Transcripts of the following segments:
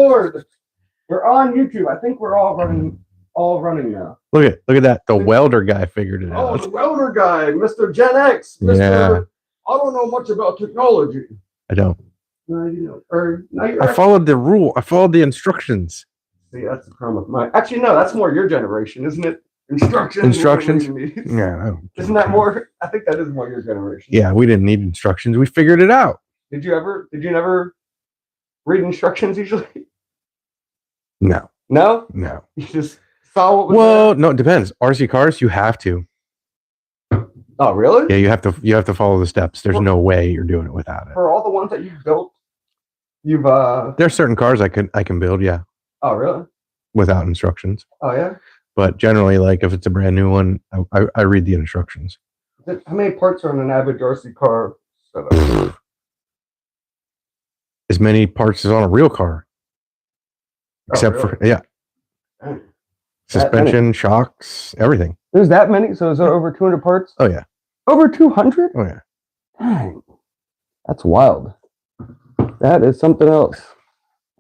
Lord, we're on YouTube. I think we're all running now. Look at that. The welder guy figured it out. Oh, the welder guy, Mr. Gen X. Mr. Yeah. I don't know much about technology. I don't. No, you know. Or no, I followed the rule. I followed the instructions. See, that's the problem with mine. Actually, no, that's more your generation, isn't it? Instructions. Yeah. Isn't that more? I think that is more your generation. Yeah, we didn't need instructions. We figured it out. Did you never read instructions usually? No. No? No. You just saw what was Well, no, it depends. RC cars, you have to. Oh, really? Yeah, you have to follow the steps. There's no way you're doing it without it. For all the ones that you've built, there's certain cars I can build, yeah. Oh, really? Without instructions. Oh, yeah? But generally, like if it's a brand new one, I read the instructions. How many parts are in an average RC car setup? As many parts as on a real car. Except for, yeah. Dang. Suspension, shocks, everything. There's that many? So is there over 200 parts? Oh, yeah. Over 200? Oh, yeah. Dang. That's wild. That is something else.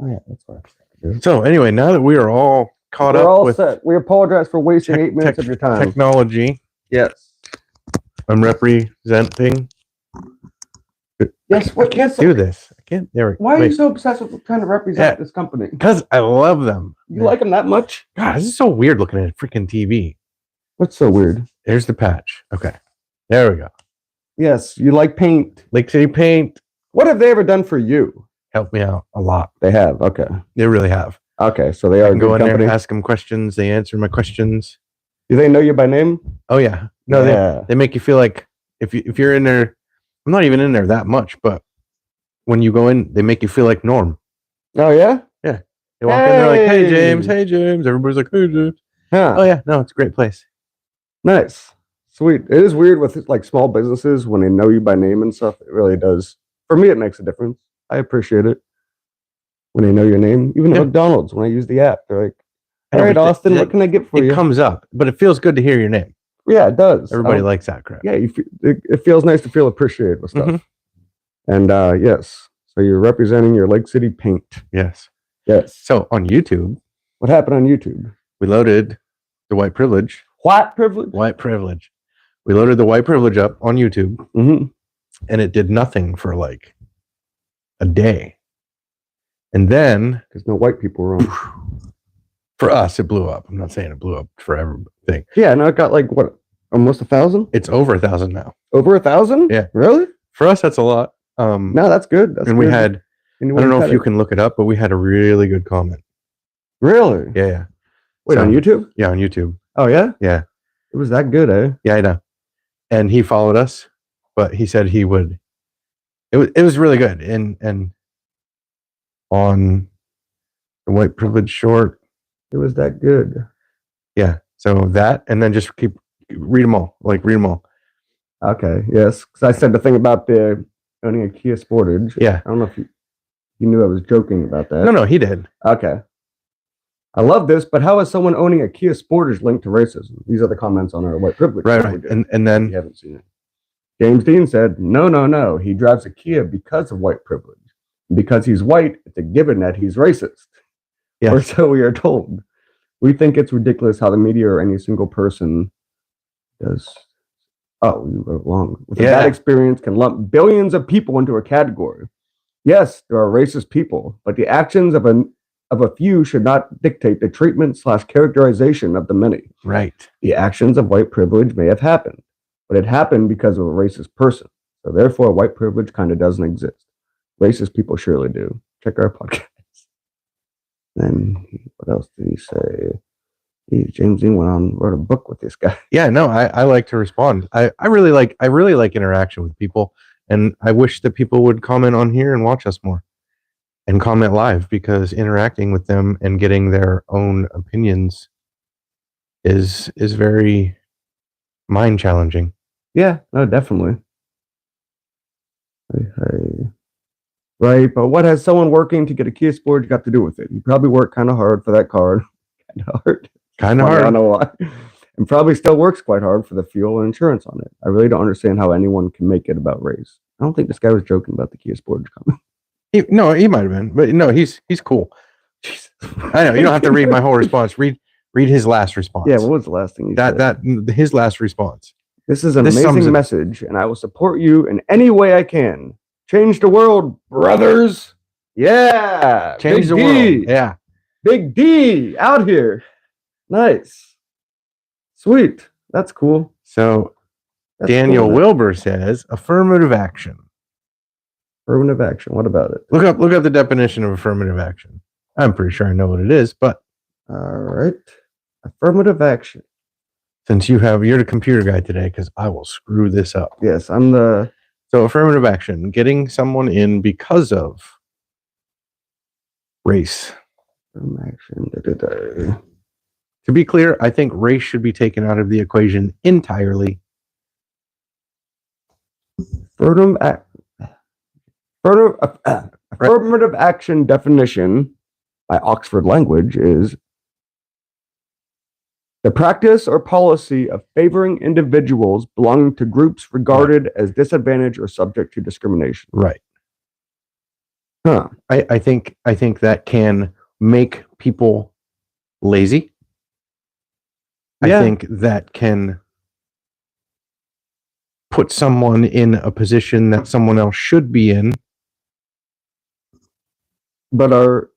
Oh, yeah, that's right. So, anyway, now that we are all caught We're up all with set. We apologize for wasting 8 minutes of your time. Technology. Yes. I'm representing. Yes, what can't do this? I can't. There. Why are you so obsessed with trying to represent this company? Because I love them. You like them that much? God, this is so weird looking at a freaking TV. What's so weird? There's the patch. Okay. There we go. Yes, you like paint. Lake City Paint. What have they ever done for you? Helped me out a lot. They have. Okay. They really have. Okay, so they are a good go in company. there, ask them questions. They answer my questions. Do they know you by name? Oh yeah. No, yeah. They make you feel like if you're in there. I'm not even in there that much, but when you go in, they make you feel like Norm. Oh yeah. Yeah. They walk in, they're like, "Hey James, hey James." Everybody's like, "Hey James." Huh. Oh yeah. No, it's a great place. Nice. Sweet. It is weird with like small businesses when they know you by name and stuff. It really does. For me, it makes a difference. I appreciate it when they know your name. Even at McDonald's, when I use the app, they're like, "All right, Austin, what can I get for you?" It comes up, but it feels good to hear your name. Yeah, it does. Everybody likes that crap. Yeah, it feels nice to feel appreciated with stuff. Mm-hmm. And yes, so you're representing your Lake City Paint. Yes. Yes. So on YouTube, what happened on YouTube? We loaded the white privilege. White privilege? White privilege. We loaded the white privilege up on YouTube, and it did nothing for like a day. And then, because no white people were on. For us, it blew up. I'm not saying it blew up for everything. Yeah, no, it got like what, almost 1,000? It's over 1,000 now. Over 1,000? Yeah. Really? For us, that's a lot. No, that's good. That's and good. We had, I don't know if you can look it up, but we had a really good comment. Really? Yeah, yeah. Wait, on YouTube? Yeah, on YouTube. Oh, yeah? Yeah. It was that good, eh? Yeah, I know. And he followed us, but he said he would. It was really good. And on the white privilege short, it was that good. Yeah. So that, and then just read them all. Like read them all. Okay. Yes. Because I said the thing about the owning a Kia Sportage. Yeah. I don't know if you knew I was joking about that. No, he did. Okay. I love this, but how is someone owning a Kia Sportage linked to racism? These are the comments on our white privilege. Right. And then you haven't seen it. James Dean said, no. He drives a Kia because of white privilege. Because he's white, it's a given that he's racist. Yeah. Or so we are told. We think it's ridiculous how the media or any single person does. Oh, you wrote wrong. With that experience can lump billions of people into a category. Yes, there are racist people, but the actions of a few should not dictate the treatment / characterization of the many. Right. The actions of white privilege may have happened, but it happened because of a racist person. So therefore, white privilege kind of doesn't exist. Racist people surely do. Check our podcast. Then what else did he say? James Dean wrote a book with this guy. Yeah, no, I like to respond. I really like interaction with people, and I wish that people would comment on here and watch us more, and comment live, because interacting with them and getting their own opinions is very mind challenging. Yeah, no, definitely. Right, but what has someone working to get a Kia Sportage got to do with it? You probably worked kind of hard for that car. Kind of hard. I don't know why. And probably still works quite hard for the fuel and insurance on it. I really don't understand how anyone can make it about race. I don't think this guy was joking about the Kia Sportage comment. He might have been, but no, he's cool. Jesus. I know you don't have to read my whole response. Read his last response. Yeah, what was the last thing you said? His last response. This is an This sums amazing it- message, and I will support you in any way I can. Change the world, brothers. Yeah. Change Big the D. world. Yeah. Big D out here. Nice. Sweet. That's cool. So That's Daniel cool. Wilbur says affirmative action. Affirmative action. What about it? Look up the definition of affirmative action. I'm pretty sure I know what it is, but All right. Affirmative action. since you're the computer guy today, because I will screw this up. Yes, I'm the. So affirmative action, getting someone in because of race. Action. To be clear, I think race should be taken out of the equation entirely. Affirmative action definition by Oxford Language is the practice or policy of favoring individuals belonging to groups regarded as disadvantaged or subject to discrimination. Right. Huh. I think that can make people lazy. Yeah. I think that can put someone in a position that someone else should be in. But are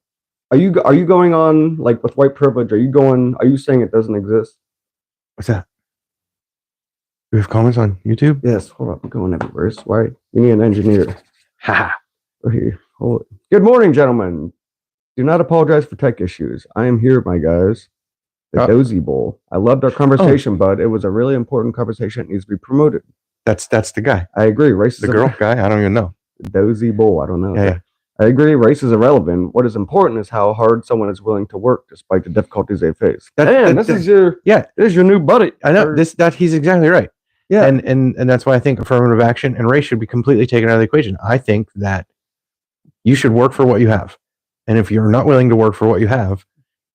you going on like with white privilege? Are you saying it doesn't exist? What's that? Do we have comments on YouTube? Yes. Hold up. I'm going everywhere. Why? We need an engineer. Haha. Okay. Hold it. Good morning, gentlemen. Do not apologize for tech issues. I am here, my guys. The Dozy Bowl. I loved our conversation, but it was a really important conversation. It needs to be promoted. That's the guy. I agree. Race is The girl guy? I don't even know. Dozy Bowl. I don't know. Yeah. I agree. Race is irrelevant. What is important is how hard someone is willing to work despite the difficulties they face. This is your new buddy. I know he's exactly right. Yeah. And that's why I think affirmative action and race should be completely taken out of the equation. I think that you should work for what you have. And if you're not willing to work for what you have,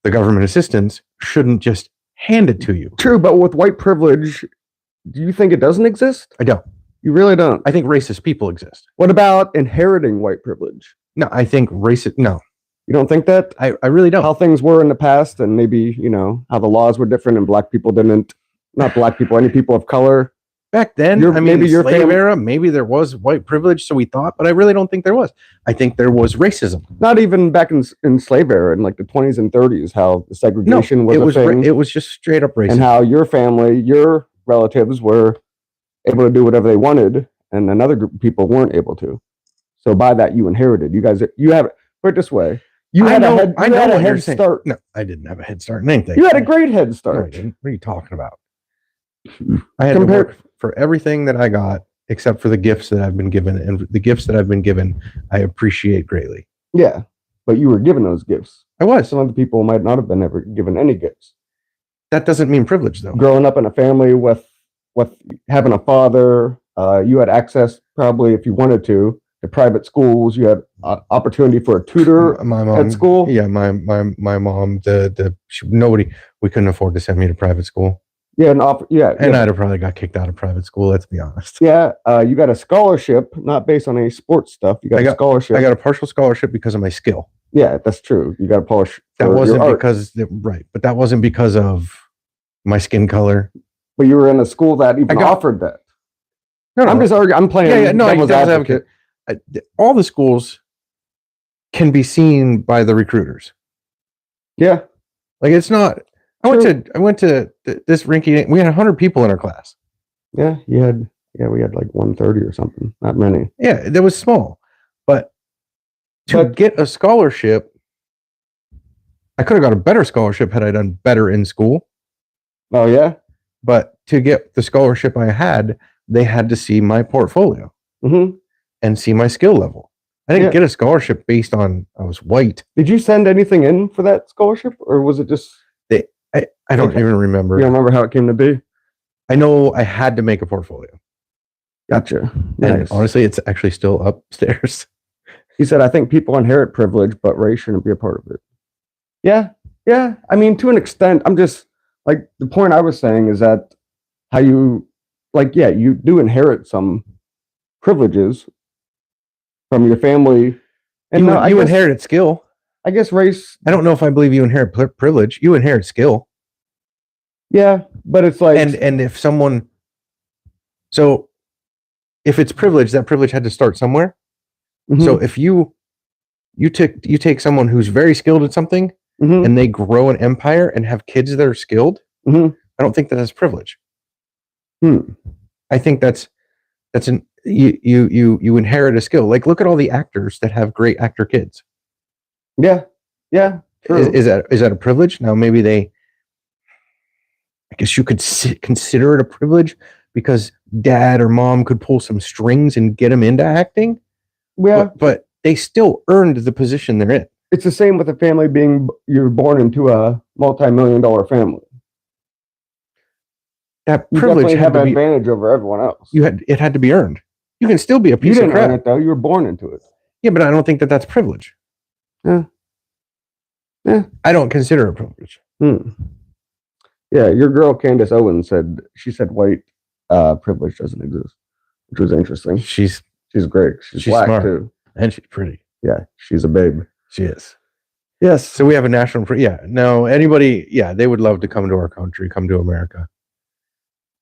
the government assistance shouldn't just hand it to you. True, but with white privilege, do you think it doesn't exist? I don't. You really don't? I think racist people exist. What about inheriting white privilege? No, I think no. You don't think that? I really don't. How things were in the past and maybe, how the laws were different and black people didn't, not black people, any people of color. Back then, maybe your slave era, maybe there was white privilege, so we thought, but I really don't think there was. I think there was racism. Not even back in slave era, in like the 20s and 30s, how the segregation was a thing. It was just straight up racism. And how your family, your relatives were able to do whatever they wanted, and another group of people weren't able to. So by that, you inherited. You have, put it this way, you had a head start. No, I didn't have a head start in anything. You had a great head No, I start. didn't. What are you talking about? I had to work for everything that I got, except for the gifts that I've been given, and the gifts that I've been given, I appreciate greatly. Yeah, but you were given those gifts. I was. Some other people might not have been ever given any gifts. That doesn't mean privilege, though. Growing up in a family with having a father, you had access, probably if you wanted to private schools. You had opportunity for a tutor my mom, at school. Yeah, my mom, nobody, we couldn't afford to send me to private school. Yeah, and I'd have probably got kicked out of private school. Let's be honest. Yeah, you got a scholarship, not based on any sports stuff. You got a scholarship. I got a partial scholarship because of my skill. Yeah, that's true. You got a polish. That wasn't but that wasn't because of my skin color. But you were in a school that even offered that. No, I'm just arguing. I'm playing. Yeah, no, devil's advocate. All the schools can be seen by the recruiters. Yeah, like it's not. I went to this rinky. We had 100 people in our class. Yeah, we had like 130 or something. Not many. Yeah, that was small, but to get a scholarship, I could have got a better scholarship had I done better in school. Oh yeah, but to get the scholarship I had, they had to see my portfolio and see my skill level. I didn't get a scholarship based on I was white. Did you send anything in for that scholarship, or was it just? I don't even remember. You don't remember how it came to be? I know I had to make a portfolio. Gotcha. Nice. And honestly, it's actually still upstairs. He said, I think people inherit privilege, but race shouldn't be a part of it. Yeah. Yeah. I mean, to an extent, I'm just like, the point I was saying is that how you, you do inherit some privileges from your family. And you inherited skill. I guess race. I don't know if I believe you inherit privilege. You inherit skill. Yeah, but it's like, and if someone, so if it's privilege, that privilege had to start somewhere. mhm, So if you take someone who's very skilled at something mhm, and they grow an empire and have kids that are skilled, mhm, I don't think that that's privilege. hmm. I think that's an you inherit a skill. Like look at all the actors that have great actor kids. Yeah, yeah, true. Is that a privilege? Now maybe they, I guess you could consider it a privilege because dad or mom could pull some strings and get them into acting. Yeah, But they still earned the position they're in. it's the same with a family being you're born into a multi-million-dollar family. That You privilege definitely had have to an be advantage over everyone else. it had to be earned. You can still be a You piece of didn't earn crap. it though. You were born into it. Yeah, but I don't think that that's privilege. Yeah. Yeah. I don't consider it privilege. Hmm. Yeah, your girl Candace Owens said white privilege doesn't exist, which was interesting. She's great. She's black smart too, and she's pretty. Yeah, she's a babe. She is. Yes. So we have a national. Yeah. No. Anybody. Yeah. They would love to come to our country. Come to America.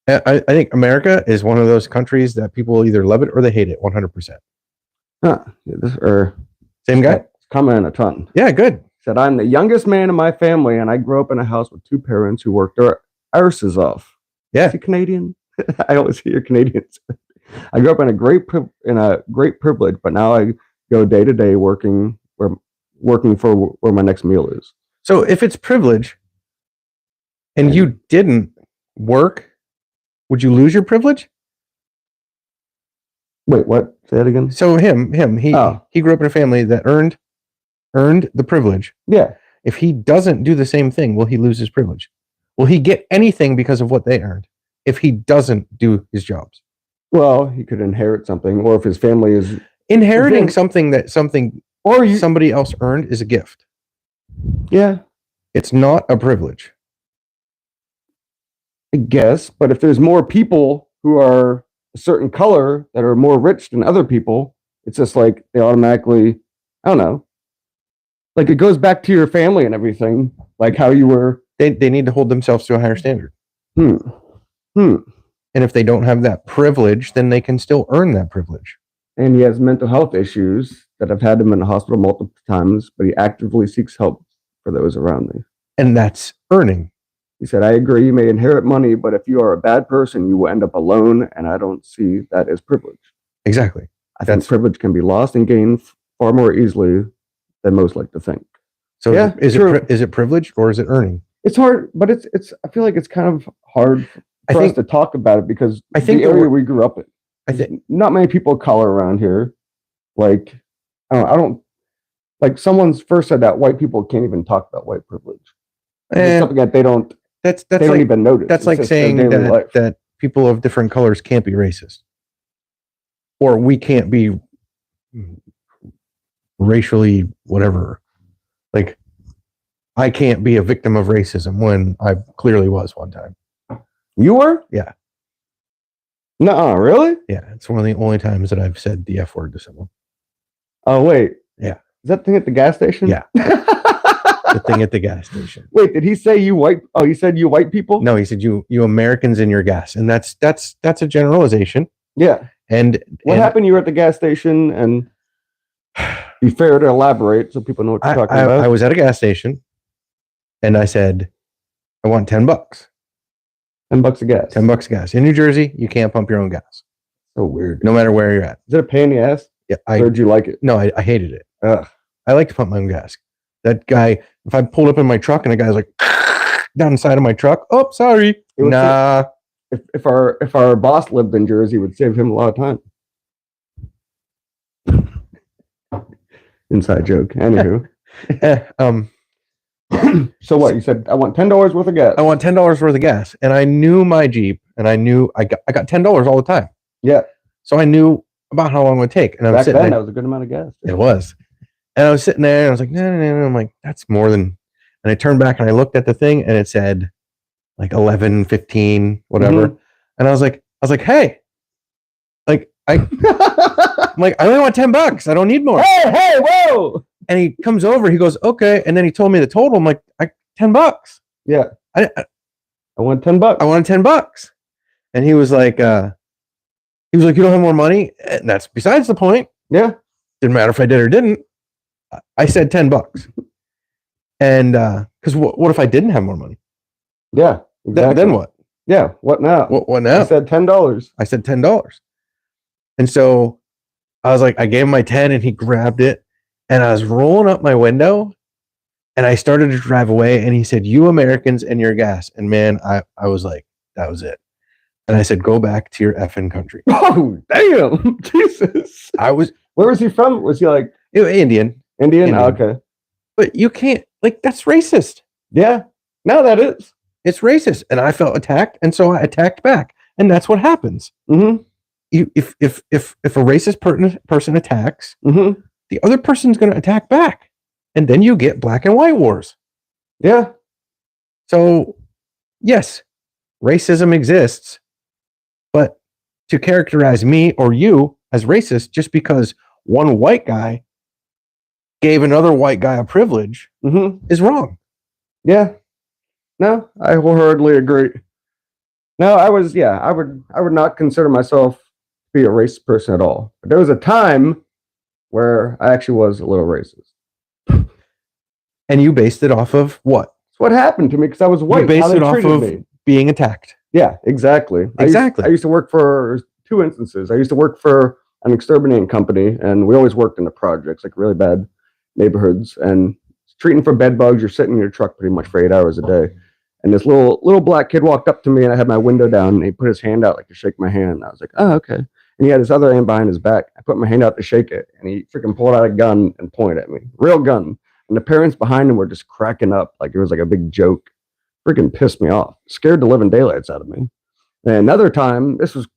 I think America is one of those countries that people either love it or they hate it. 100%. Huh. Yeah, Same guy. Comment a ton. Yeah. Good. Said I'm the youngest man in my family, and I grew up in a house with two parents who worked their arses off. Yeah. Is he Canadian? I always hear Canadians. I grew up in a great privilege, but now I go day to day working for where my next meal is. So if it's privilege, and you didn't work, would you lose your privilege? Wait, what? Say that again. So he grew up in a family that earned the privilege. Yeah. If he doesn't do the same thing, will he lose his privilege? Will he get anything because of what they earned if he doesn't do his jobs? Well, he could inherit something, or if his family is inheriting something somebody else earned is a gift. Yeah. It's not a privilege. I guess, but if there's more people who are a certain color that are more rich than other people, it's just like they automatically, I don't know. Like it goes back to your family and everything, like how you were. They need to hold themselves to a higher standard. And if they don't have that privilege, then they can still earn that privilege. And he has mental health issues that have had him in the hospital multiple times, but he actively seeks help for those around me. And that's earning. He said, I agree, you may inherit money, but if you are a bad person, you will end up alone, and I don't see that as privilege. Exactly. I think privilege can be lost and gained far more easily than most like to think. So yeah, is it privilege or is it earning? It's hard, but it's I feel like it's kind of hard for us to talk about it because I think the area we grew up in. I think not many people of color around here. Like, I don't like someone's first said that white people can't even talk about white privilege. It's something that they don't. They don't even notice. That's like saying that people of different colors can't be racist, or we can't be racially whatever. Like, I can't be a victim of racism when I clearly was one time. You were? Yeah. Nuh-uh, really? Yeah, it's one of the only times that I've said the F word to someone. Oh, wait. Yeah. Is that thing at the gas station? Yeah. The thing at the gas station. Wait, did he say you white? Oh, he said you white people? No, he said you Americans in your gas, and that's a generalization. Yeah. And what happened? You were at the gas station, and be fair to elaborate so people know what you're talking about. I was at a gas station, and I said, I want $10. $10 a gas. $10 a gas. In New Jersey, you can't pump your own gas. So weird. No matter where you're at. Is it a pain in the ass? Yeah. Or did you like it? No, I hated it. Ugh. I like to pump my own gas. That guy, if I pulled up in my truck and a guy's like down the side of my truck, oh, sorry. Nah. If our boss lived in Jersey, it would save him a lot of time. Inside joke. Anywho. So what? You said I want $10 worth of gas. I want $10 worth of gas, and I knew my Jeep, and I knew I got $10 all the time. Yeah. So I knew about how long it would take, and back then that was a good amount of gas. It was, and I was sitting there, and I was like, no. I'm like, that's more than. And I turned back and I looked at the thing, and it said like 11, 15, whatever. Mm-hmm. And I was like, hey, like I I'm like, I only want $10. I don't need more. Hey, whoa. And he comes over, he goes, okay. And then he told me the total. I'm like, $10. Yeah. I want $10. I wanted $10. And he was like, you don't have more money? And that's besides the point. Yeah. Didn't matter if I did or didn't. I said $10. And because what if I didn't have more money? Yeah. Exactly. Then what? Yeah. What now? What now? I said $10. I said $10. And so I was like, I gave him my 10 and he grabbed it. And I was rolling up my window and I started to drive away. And he said, you Americans and your gas. And man, I was like, that was it. And I said, go back to your effing country. Oh, damn. Jesus. Where was he from? Was he like Indian? Indian? Oh, okay. But you can't, like, that's racist. Yeah. No, that is. It's racist. And I felt attacked. And so I attacked back. And that's what happens. Mm-hmm. If a racist person attacks, mm-hmm. the other person's going to attack back. And then you get black and white wars. Yeah. So, yes, racism exists. But to characterize me or you as racist just because one white guy gave another white guy a privilege is wrong. Yeah. No, I wholeheartedly agree. No, I would not consider myself to be a racist person at all. But there was a time where I actually was a little racist. And you based it off of what? It's what happened to me because I was white. You based it off of being attacked. Yeah, exactly. I used to work for 2 instances. I used to work for an exterminating company, and we always worked in the projects, like really bad neighborhoods, and treating for bed bugs. You're sitting in your truck pretty much for 8 hours a day. And this little black kid walked up to me, and I had my window down, and he put his hand out like to shake my hand. I was like, oh, okay. And he had his other hand behind his back. I put my hand out to shake it, and he freaking pulled out a gun and pointed at me. Real gun. And the parents behind him were just cracking up like it was like a big joke. Freaking pissed me off. Scared the living daylights out of me. And another time, this was, I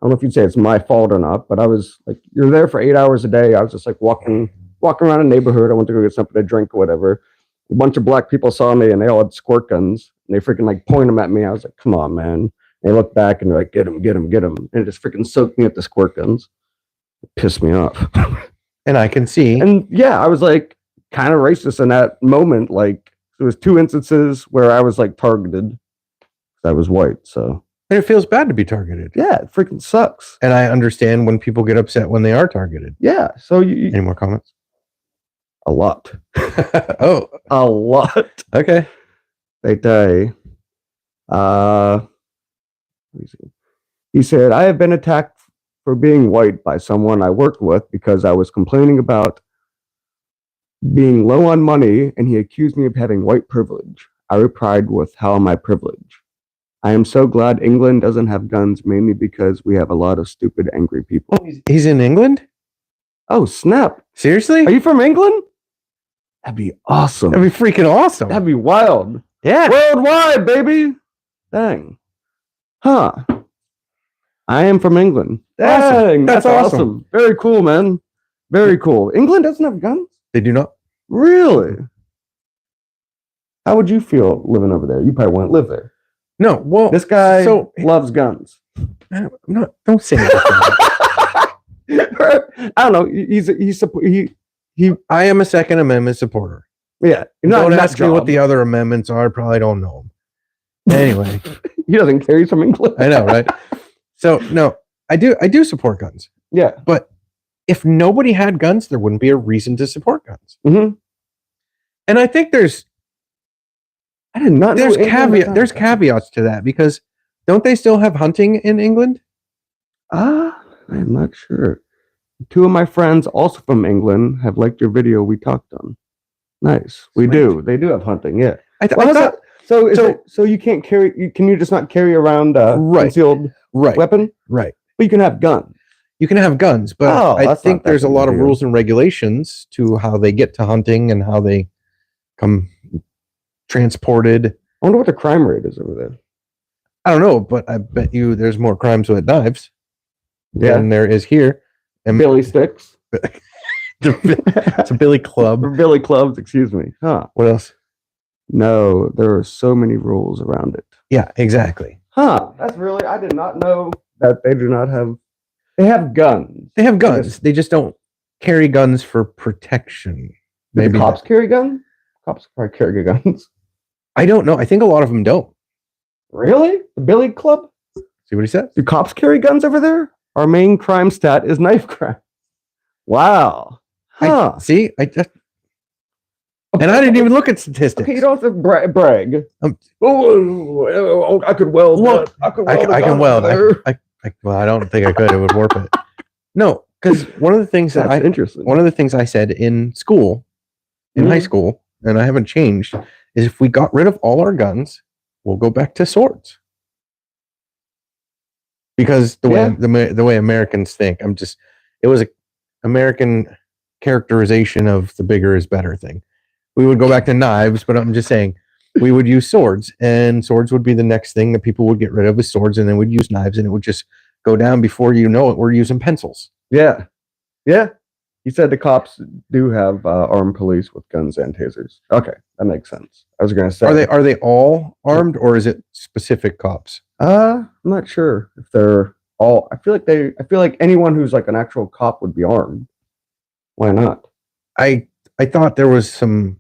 don't know if you'd say it's my fault or not, but I was like, you're there for 8 hours a day. I was just like walking around a neighborhood. I went to go get something to drink or whatever. A bunch of black people saw me and they all had squirt guns. And they freaking like point them at me. I was like, come on, man. And they looked back and they're like, get him, get him, get him. And it just freaking soaked me at the squirt guns. It pissed me off. And I can see. And yeah, I was like kind of racist in that moment. Like there was 2 instances where I was like targeted. I was white, so. And it feels bad to be targeted. Yeah, it freaking sucks. And I understand when people get upset when they are targeted. Yeah. So any more comments? A lot. Oh, a lot. Okay. They die. He said, I have been attacked for being white by someone I worked with because I was complaining about being low on money, and he accused me of having white privilege. I replied with, how am I privileged? I am so glad England doesn't have guns, mainly because we have a lot of stupid, angry people. Oh, he's in England? Oh, snap. Seriously? Are you from England? That'd be awesome. That'd be freaking awesome. That'd be wild. Yeah. Worldwide, baby. Dang. Huh. I am from England. Dang. That's awesome. Very cool, man. Very cool. England doesn't have guns? They do not. Really? How would you feel living over there? You probably wouldn't live there. No. Well, this guy loves guns. Don't say that. I don't know. I am a Second Amendment supporter. Yeah. Don't ask me what the other amendments are. Probably don't know them. Anyway. He doesn't carry from England. I know, right? So no, I do support guns. Yeah. But if nobody had guns, there wouldn't be a reason to support guns. Mm-hmm. And I think I did not know there's caveats to that, because don't they still have hunting in England? I'm not sure. 2 of my friends, also from England, have liked your video we talked on. Nice. We do. They do have hunting. Yeah. So you can't carry. Can you just not carry around concealed weapon? Right. But you can have guns. You can have guns, but I think there's a lot of rules and regulations to how they get to hunting and how they come transported. I wonder what the crime rate is over there. I don't know, but I bet you there's more crimes with knives than there is here. And Billy sticks. It's a billy club. Or billy clubs, excuse me. Huh. What else? No, there are so many rules around it. Yeah, exactly. Huh. That's really, I did not know that they do not have They have guns. They have guns. They just don't carry guns for protection. Do the cops carry guns? Cops probably carry guns. I don't know. I think a lot of them don't. Really? The Billy Club? See what he said? Do cops carry guns over there? Our main crime stat is knife crime. Wow. Huh. I just, and I didn't even look at statistics. Okay, you don't have to brag. I could weld. Well, I could I can weld. Well, I don't think I could. It would warp it. No, because one of the things one of the things I said in school, in high school, and I haven't changed, is if we got rid of all our guns, we'll go back to swords. Because the way Americans think, it was an American characterization of the bigger is better thing. We would go back to knives, but I'm just saying we would use swords, and swords would be the next thing that people would get rid of, is swords, and then we'd use knives, and it would just go down before you know it. We're using pencils. Yeah. You said the cops do have armed police with guns and tasers. Okay, that makes sense. I was going to say, are they all armed, or is it specific cops? I'm not sure if they're all. I feel like anyone who's like an actual cop would be armed. Why not? I thought there was some.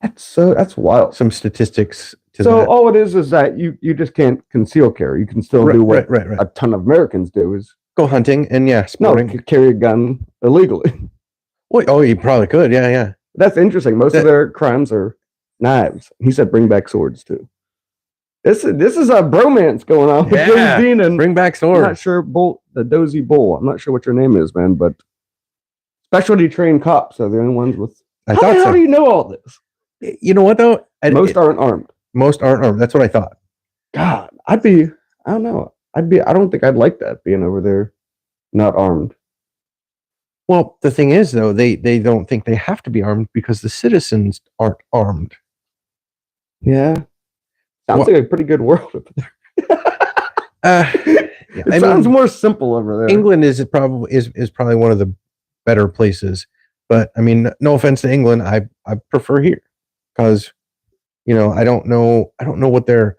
That's wild. Some statistics. All it is that you just can't conceal carry. You can still do what a ton of Americans do, is go hunting and sporting. Carry a gun illegally. Well, you probably could. Yeah. That's interesting. Most of their crimes are knives. He said bring back swords too. This is a bromance going on with James Dean and bring back swords. I'm not sure the Dozy Bull. I'm not sure what your name is, man, but specialty trained cops are the only ones with. How do you know all this? You know what though? Most aren't armed. Most aren't armed. That's what I thought. God, I don't know. I don't think I'd like that, being over there not armed. Well, the thing is though, they don't think they have to be armed because the citizens aren't armed. Yeah. Sounds like a pretty good world over there. It sounds more simple over there. England is probably one of the better places. But I mean, no offense to England, I prefer here. Because I don't know what their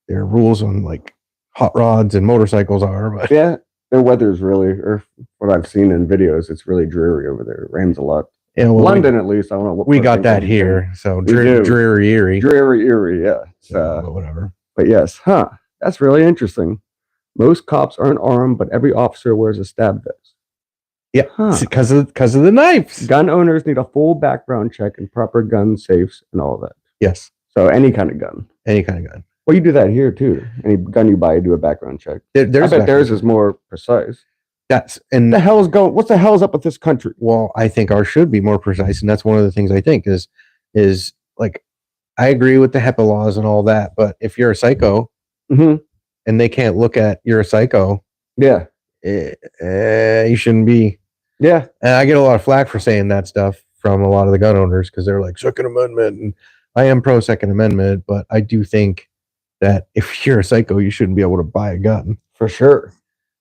rules on like hot rods and motorcycles are, but yeah, their weather's really, or what I've seen in videos, it's really dreary over there. It rains a lot. Yeah, well, London at least. I don't know what we got that here. So dreary eerie. Yeah. So, whatever. But yes, that's really interesting. Most cops aren't armed, but every officer wears a stab vest. Yeah, because of the knives. Gun owners need a full background check and proper gun safes and all that. Yes. So any kind of gun. Well, you do that here too. Any gun you buy, you do a background check. I bet theirs is more precise. What's the hell's up with this country? Well, I think ours should be more precise, and that's one of the things I think is like, I agree with the HEPA laws and all that, but if you're a psycho, and they can't look at you're a psycho, you shouldn't be. Yeah, and I get a lot of flack for saying that stuff from a lot of the gun owners because they're like Second Amendment, and I am pro Second Amendment, but I do think that if you're a psycho, you shouldn't be able to buy a gun. For sure.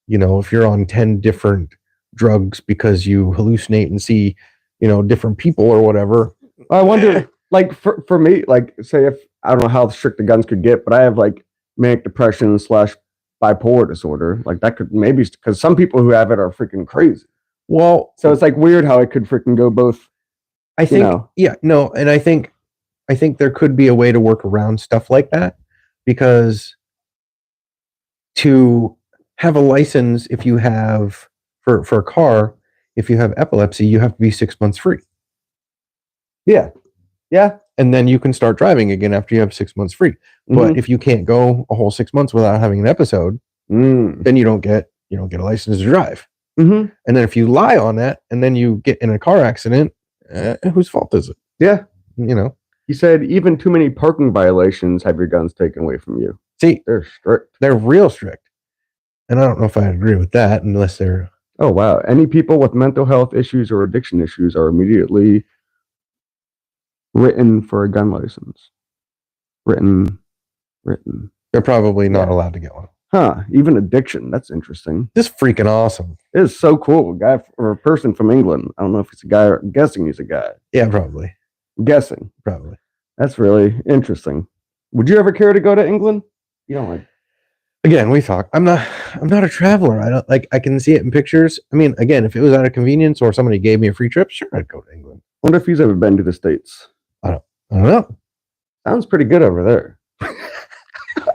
If you're on 10 different drugs because you hallucinate and see, different people or whatever. I wonder, like for me, like say if I don't know how strict the guns could get, but I have like manic depression / bipolar disorder. Like that could maybe, because some people who have it are freaking crazy. Well, so it's like weird how it could freaking go both. I think, and I think there could be a way to work around stuff like that, because to have a license, if you have for a car, if you have epilepsy, you have to be 6 months free. Yeah. And then you can start driving again after you have 6 months free. But if you can't go a whole 6 months without having an episode, then you don't get a license to drive. And then if you lie on that and then you get in a car accident, whose fault is it? Yeah. He said even too many parking violations have your guns taken away from you. See, they're strict. They're real strict. And I don't know if I agree with that unless they're... Oh, wow. Any people with mental health issues or addiction issues are immediately written for a gun license. Written. They're probably not allowed to get one. Even addiction. That's interesting. Just freaking awesome. It is so cool. A guy or a person from England. I don't know if it's a guy or I'm guessing he's a guy. Yeah, probably. Guessing. Probably. That's really interesting. Would you ever care to go to England? You don't like... Again, we talk. I'm not a traveler. I don't like. I can see it in pictures. I mean, again, if it was out of convenience or somebody gave me a free trip, sure, I'd go to England. Wonder if he's ever been to the States. I don't know. Sounds pretty good over there.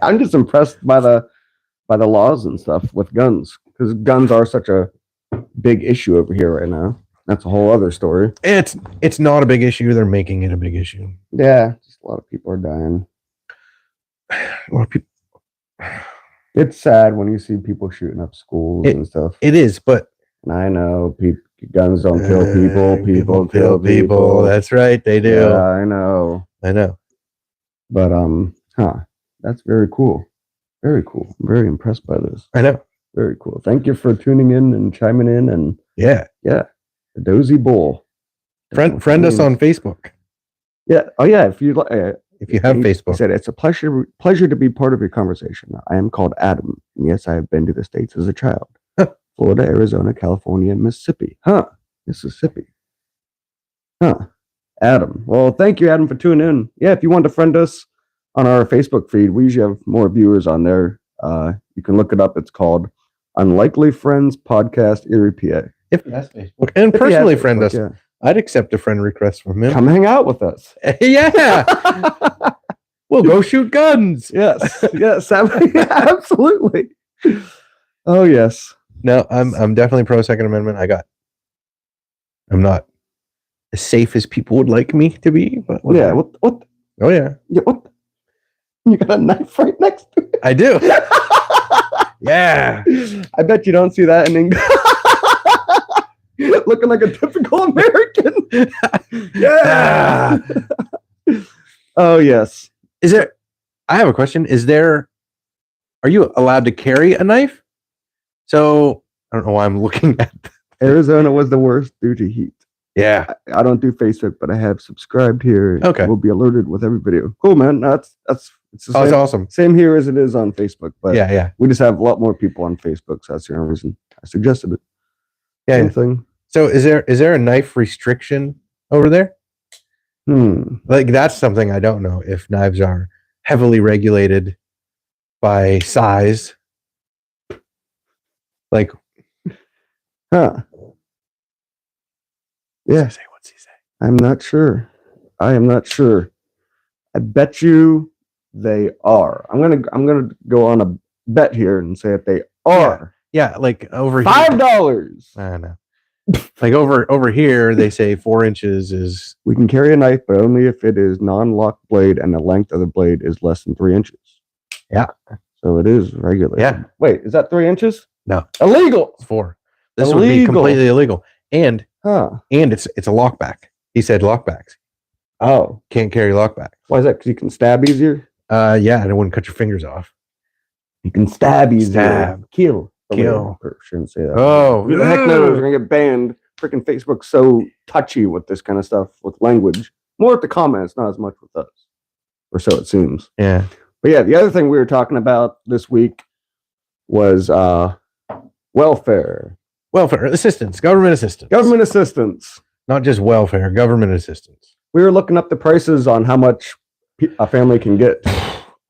I'm just impressed by the laws and stuff with guns, because guns are such a big issue over here right now. That's a whole other story. It's not a big issue. They're making it a big issue. Yeah, just a lot of people are dying. A lot of people. It's sad when you see people shooting up schools and stuff. It is, but and I know guns don't kill people. People kill people. That's right, they do. Yeah, I know. But that's very cool. Very cool. I'm very impressed by this. I know. Very cool. Thank you for tuning in and chiming in. And yeah, the Dozy Bull. Friend us on Facebook. Yeah. Oh yeah. If you have Facebook, said it's a pleasure to be part of your conversation. I am called Adam. And yes, I have been to the States as a child. Florida, Arizona, California, and Mississippi. Mississippi. Adam. Well, thank you, Adam, for tuning in. Yeah, if you want to friend us on our Facebook feed, we usually have more viewers on there. You can look it up. It's called Unlikely Friends Podcast Erie, PA. If he has Facebook. And personally friend us. Yeah. I'd accept a friend request from him. Come hang out with us. Yeah. We'll go shoot guns. Yes. Yes. Absolutely. Oh, yes. No, I'm definitely pro Second Amendment. I'm not as safe as people would like me to be, but yeah. What? Oh yeah. Yeah. What? You got a knife right next to it. I do. Yeah. I bet you don't see that in English. Looking like a typical American. Yeah. Oh yes. I have a question. Are you allowed to carry a knife? So I don't know why I'm looking at that. Arizona was the worst due to heat. Yeah. I don't do Facebook, but I have subscribed here. Okay. We'll be alerted with every video. Cool, man. It's it's awesome. Same here as it is on Facebook, but yeah. We just have a lot more people on Facebook, so that's the only reason I suggested it. Yeah. Same thing. So is there a knife restriction over there? Like that's something I don't know, if knives are heavily regulated by size. Like, yeah. What's he say? I'm not sure. I am not sure. I bet you they are. I'm gonna go on a bet here and say that they are. Yeah, like over here. $5. I don't know. Like over here, they say 4 inches is. We can carry a knife, but only if it is non-lock blade and the length of the blade is less than 3 inches. Yeah. So it is regulated. Yeah. Wait, is that 3 inches? No. Illegal. It's 4. This would be completely illegal. And it's a lockback. He said lockbacks. Oh. Can't carry lockbacks. Why is that? Because you can stab easier? Yeah, and it wouldn't cut your fingers off. You can stab easier. Kill. Shouldn't say that. Oh. Who the heck knows? We're going to get banned. Freaking Facebook's so touchy with this kind of stuff, with language. More at the comments, not as much with us. Or so it seems. Yeah. But yeah, the other thing we were talking about this week was welfare. Welfare assistance, government assistance. Government assistance. Not just welfare, government assistance. We were looking up the prices on how much a family can get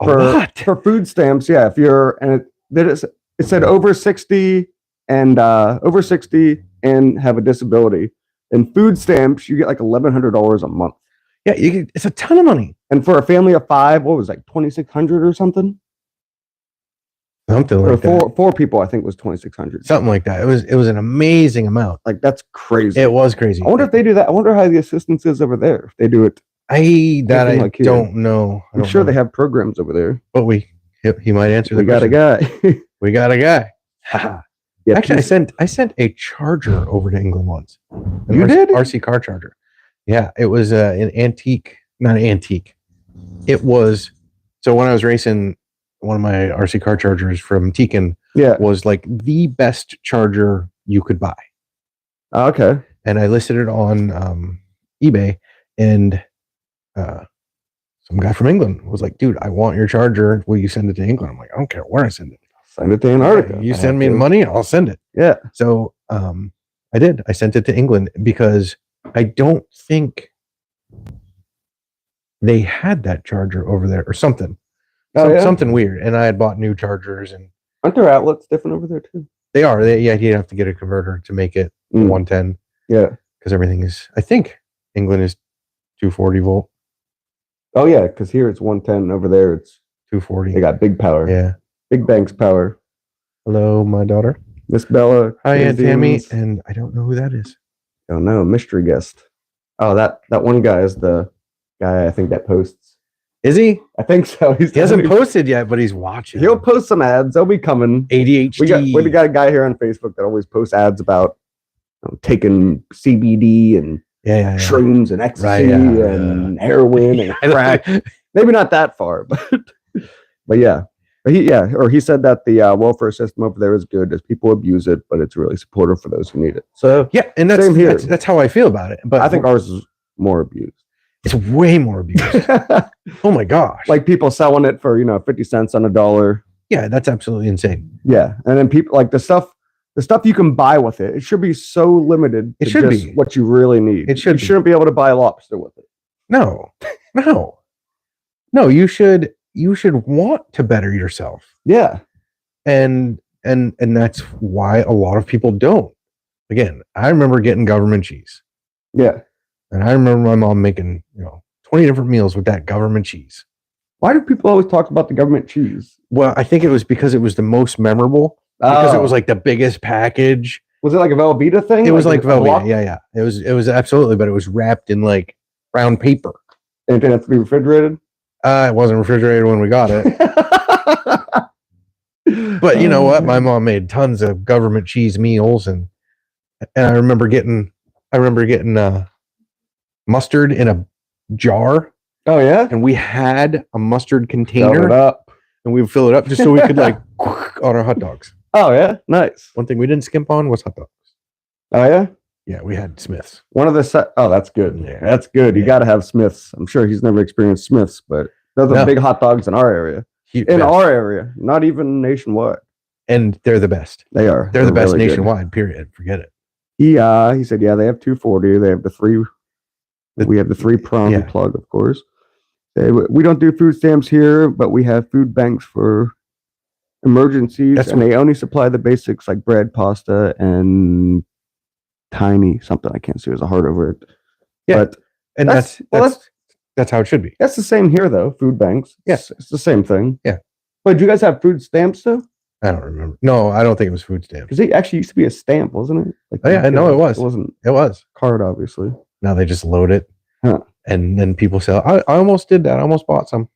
for food stamps. Yeah, if you're, and it said over 60 and have a disability. And food stamps, you get like $1,100 a month. Yeah, it's a ton of money. And for a family of 5, what was it, like 2,600 or something? Something like that. Four people, I think, was 2,600. Something like that. It was an amazing amount. Like that's crazy. It was crazy. I wonder if they do that. I wonder how the assistance is over there. If they do it, I don't know. I'm sure they have programs over there. But he might answer the question. We got a guy. We got a guy. Yeah, actually, I sent a charger over to England once. You did? RC car charger. Yeah, it was an antique, not antique. It was, so when I was racing, one of my RC car chargers from Tekin was like the best charger you could buy. Okay. And I listed it on eBay, and some guy from England was like, dude, I want your charger. Will you send it to England? I'm like, I don't care where I send it. Send it to Antarctica. You send me the money, I'll send it. Yeah. So I did. I sent it to England because I don't think they had that charger over there or something. Something weird. And I had bought new chargers, and aren't their outlets different over there too? they are. You'd have to get a converter to make it 110. Yeah, because everything is. I think England is 240 volt. Oh yeah, because here it's 110. Over there it's 240. They got big power. Yeah. Big Banks power. Hello, my daughter. Miss Bella. Hi, Aunt Tammy. And I don't know who that is. Don't know. Mystery guest. Oh, that one guy is the guy I think that posts. Is he? I think so. He hasn't posted yet, but he's watching. He'll post some ads. They'll be coming. ADHD. We got a guy here on Facebook that always posts ads about taking CBD and shrooms and ecstasy and heroin and crack. Maybe not that far, but yeah. Or he said that the welfare system over there is good as people abuse it, but it's really supportive for those who need it. So yeah, and that's how I feel about it. But I think ours is more abused. It's way more abused. Oh my gosh! Like people selling it for 50 cents on a dollar. Yeah, that's absolutely insane. Yeah, and then people like the stuff you can buy with it. It should be so limited. It should just be what you really need. It should. You shouldn't be able to buy lobster with it. No. You should want to better yourself. Yeah. And that's why a lot of people don't. Again, I remember getting government cheese. Yeah. And I remember my mom making, 20 different meals with that government cheese. Why do people always talk about the government cheese? Well, I think it was because it was the most memorable. Because it was like the biggest package. Was it like a Velveeta thing? It was like Velveeta. Yeah. It was absolutely, but it was wrapped in like brown paper. And it didn't have to be refrigerated? It wasn't refrigerated when we got it. But you know what? My mom made tons of government cheese meals, and I remember getting mustard in a jar. Oh yeah, and we had a mustard container, fill it up, and we would fill it up just so we could like on our hot dogs. Oh yeah, nice. One thing we didn't skimp on was hot dogs. Oh yeah. Yeah, we had Smiths. One of the oh, that's good. Yeah. That's good. You got to have Smiths. I'm sure he's never experienced Smiths, but those are big hot dogs in our area. Our area, not even nationwide. And they're the best. They are. They're the best really nationwide. Good. Period. Forget it. He said, yeah, they have 240. They have the three. We have the 3-prong plug, of course. We don't do food stamps here, but we have food banks for emergencies, and they only supply the basics like bread, pasta, and tiny something I can't see. There's a heart over it. Yeah, but and that's how it should be. That's the same here, though. Food banks. Yes, it's the same thing. Yeah. But do you guys have food stamps though? I don't remember. No, I don't think it was food stamps. Because it actually used to be a stamp, wasn't it? Like, I know it was. It wasn't. It was card, obviously. Now they just load it, and then people sell. I almost did that. I almost bought some.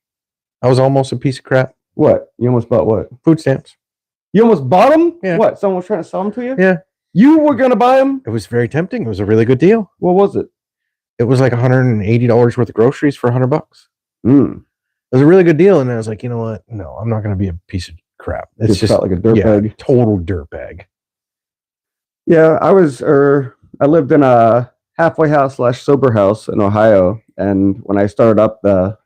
I was almost a piece of crap. What? You almost bought what? Food stamps. You almost bought them? Yeah. What? Someone was trying to sell them to you? Yeah. You were gonna buy them? It was very tempting. It was a really good deal. What was it? It was like $180 worth of groceries for $100. It was a really good deal, and I was like, you know what? No, I'm not going to be a piece of crap. It's just felt like a dirtbag. Total dirtbag. Yeah, I lived in a halfway house / sober house in Ohio, and when I started up, the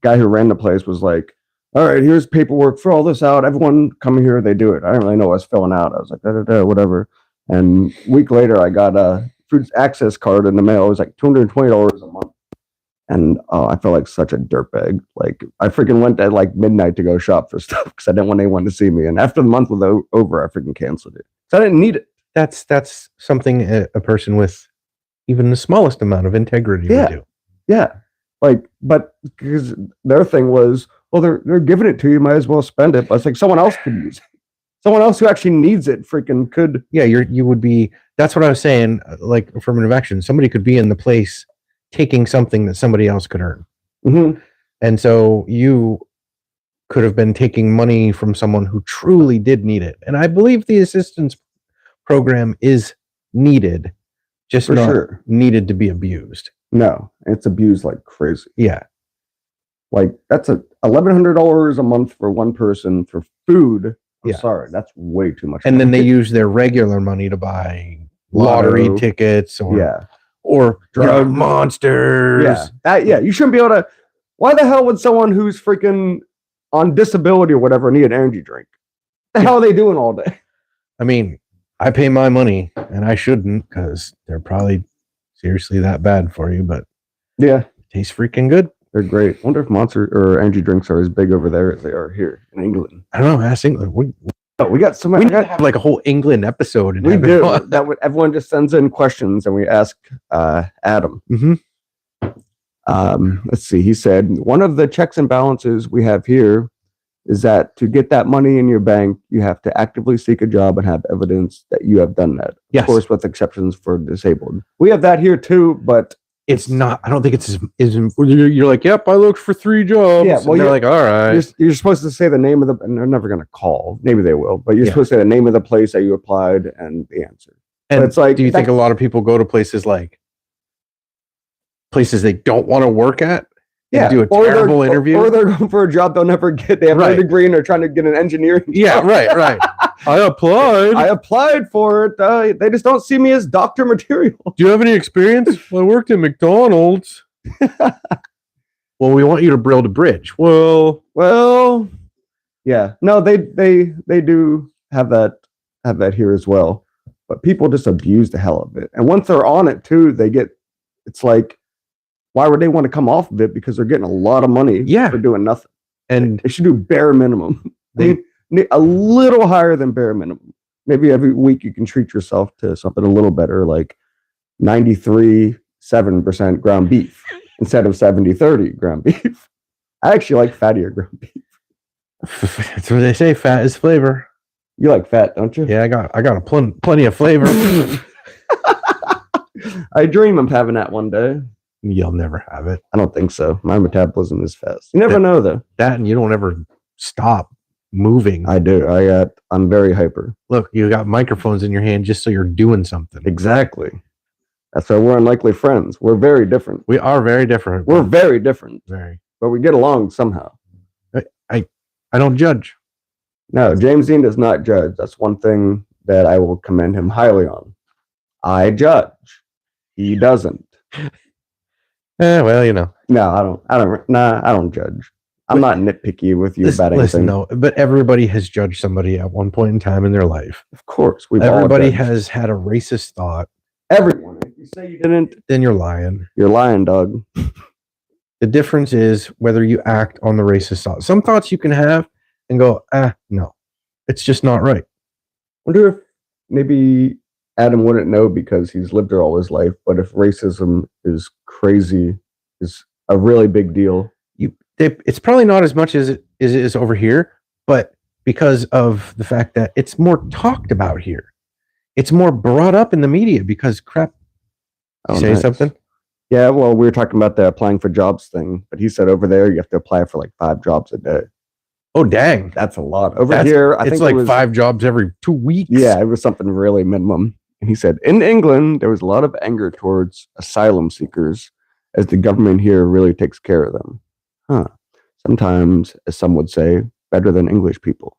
guy who ran the place was like, all right, here's paperwork, fill all this out. Everyone come here, they do it. I didn't really know what I was filling out. I was like, whatever. And a week later, I got a food access card in the mail. It was like $220 a month. And I felt like such a dirtbag. Like I freaking went at like midnight to go shop for stuff because I didn't want anyone to see me. And after the month was over, I freaking canceled it. So I didn't need it. That's something a person with even the smallest amount of integrity would do. Yeah. Like, but because their thing was, well, they're giving it to you, might as well spend it. But it's like someone else could use it. Someone else who actually needs it freaking could. Yeah, you would be. That's what I was saying. Like affirmative action, somebody could be in the place taking something that somebody else could earn. Mm-hmm. And so you could have been taking money from someone who truly did need it. And I believe the assistance program is needed, just for not sure. Needed to be abused. No, it's abused like crazy. Yeah. Like that's $1,100 a month for one person for food. I'm sorry, that's way too much. And then they use their regular money to buy lottery tickets or drug monsters. Yeah. You shouldn't be able to. Why the hell would someone who's freaking on disability or whatever need an energy drink? What the hell are they doing all day? I mean, I pay my money and I shouldn't because they're probably seriously that bad for you, but yeah, it tastes freaking good. They're great. Wonder if Monster or energy drinks are as big over there as they are here in England. I don't know. Ask England. We got so much. We need to have like a whole England episode. And we have do. Everyone just sends in questions and we ask Adam. Let's see. He said one of the checks and balances we have here is that to get that money in your bank, you have to actively seek a job and have evidence that you have done that. Yes. Of course, with exceptions for disabled. We have that here too, but it's not. I don't think it's as you're like, yep, I looked for 3 jobs. Yeah, well, and they're like, all right. You're supposed to say the name of the, and they're never going to call. Maybe they will, but you're supposed to say the name of the place that you applied and the answer. And it's like, do you think a lot of people go to places they don't want to work at? Yeah, do a terrible interview, or they're going for a job they'll never get. They have no degree and they're trying to get an engineering job. Yeah, right. I applied for it. They just don't see me as doctor material. Do you have any experience? Well, I worked at McDonald's. Well, we want you to build a bridge. Well, yeah. No, they do have that here as well. But people just abuse the hell of it. And once they're on it too, it's like, why would they want to come off of it? Because they're getting a lot of money for doing nothing. And they should do bare minimum. They need a little higher than bare minimum. Maybe every week you can treat yourself to something a little better, like 93.7% ground beef instead of 70-30 ground beef. I actually like fattier ground beef. That's what they say. Fat is flavor. You like fat, don't you? Yeah, I got plenty of flavor. I dream of having that one day. You'll never have it. I don't think so. My metabolism is fast. You never know, though. That and you don't ever stop moving. I do. I'm very hyper. Look, you got microphones in your hand just so you're doing something. Exactly. That's why we're unlikely friends. We're very different. We are very different. We're very different. Very. But we get along somehow. I don't judge. No, James Dean does not judge. That's one thing that I will commend him highly on. I judge. He doesn't. Well, you know. No, I don't judge. I'm not nitpicky with you about anything. No, but everybody has judged somebody at one point in time in their life. Of course. Everybody has had a racist thought. Everyone. If you say you didn't, then you're lying. You're lying, dog. The difference is whether you act on the racist thought. Some thoughts you can have and go, no, it's just not right. Wonder if maybe Adam wouldn't know because he's lived there all his life, but if racism is crazy, is a really big deal. It's probably not as much as it is over here, but because of the fact that it's more talked about here. It's more brought up in the media because crap. Say nice. Something? Yeah, well, we were talking about the applying for jobs thing, but he said over there you have to apply for like 5 jobs a day. Oh, dang. That's a lot. Over here, I think it's like 5 jobs every 2 weeks. Yeah, it was something really minimum. And he said, in England, there was a lot of anger towards asylum seekers as the government here really takes care of them. Sometimes, as some would say, better than English people.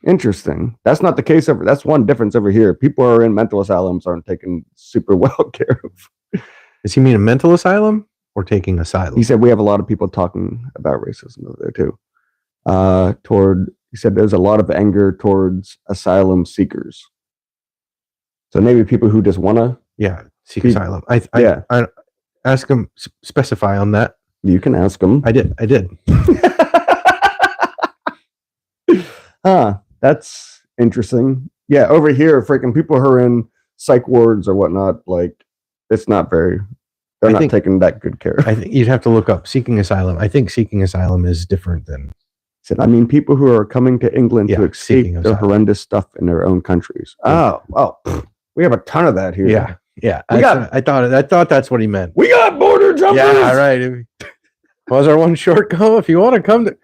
Interesting. That's not the case over. That's one difference over here. People who are in mental asylums aren't taken super well care of. Does he mean a mental asylum or taking asylum? He said we have a lot of people talking about racism over there too. He said there's a lot of anger towards asylum seekers. So maybe people who just want to seek asylum. I ask him, specify on that. You can ask him. I did. That's interesting. Yeah, over here, freaking people who are in psych wards or whatnot, like it's not very. They're not taking that good care. I think you'd have to look up seeking asylum. I think seeking asylum is different than. I mean, people who are coming to England to escape the horrendous stuff in their own countries. Yeah. We have a ton of that here. Yeah. I thought that's what he meant. We got border jumpers. Yeah, right. Was our one short go? If you want to come to.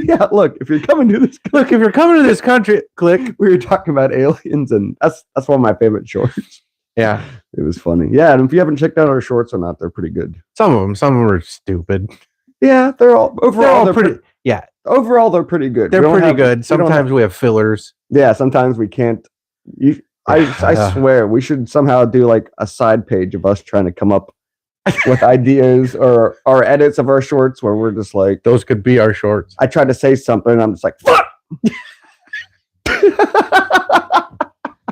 Yeah, look, if you're coming to this country, click. We were talking about aliens, and that's one of my favorite shorts. Yeah, it was funny. Yeah, and if you haven't checked out our shorts or not, they're pretty good. Some of them are stupid. Yeah, they're pretty. Yeah, overall they're pretty good. They're pretty good. Sometimes we have fillers. Yeah, sometimes we can't. I swear we should somehow do like a side page of us trying to come up with ideas or our edits of our shorts where we're just like, those could be our shorts. I tried to say something and I'm just like, fuck.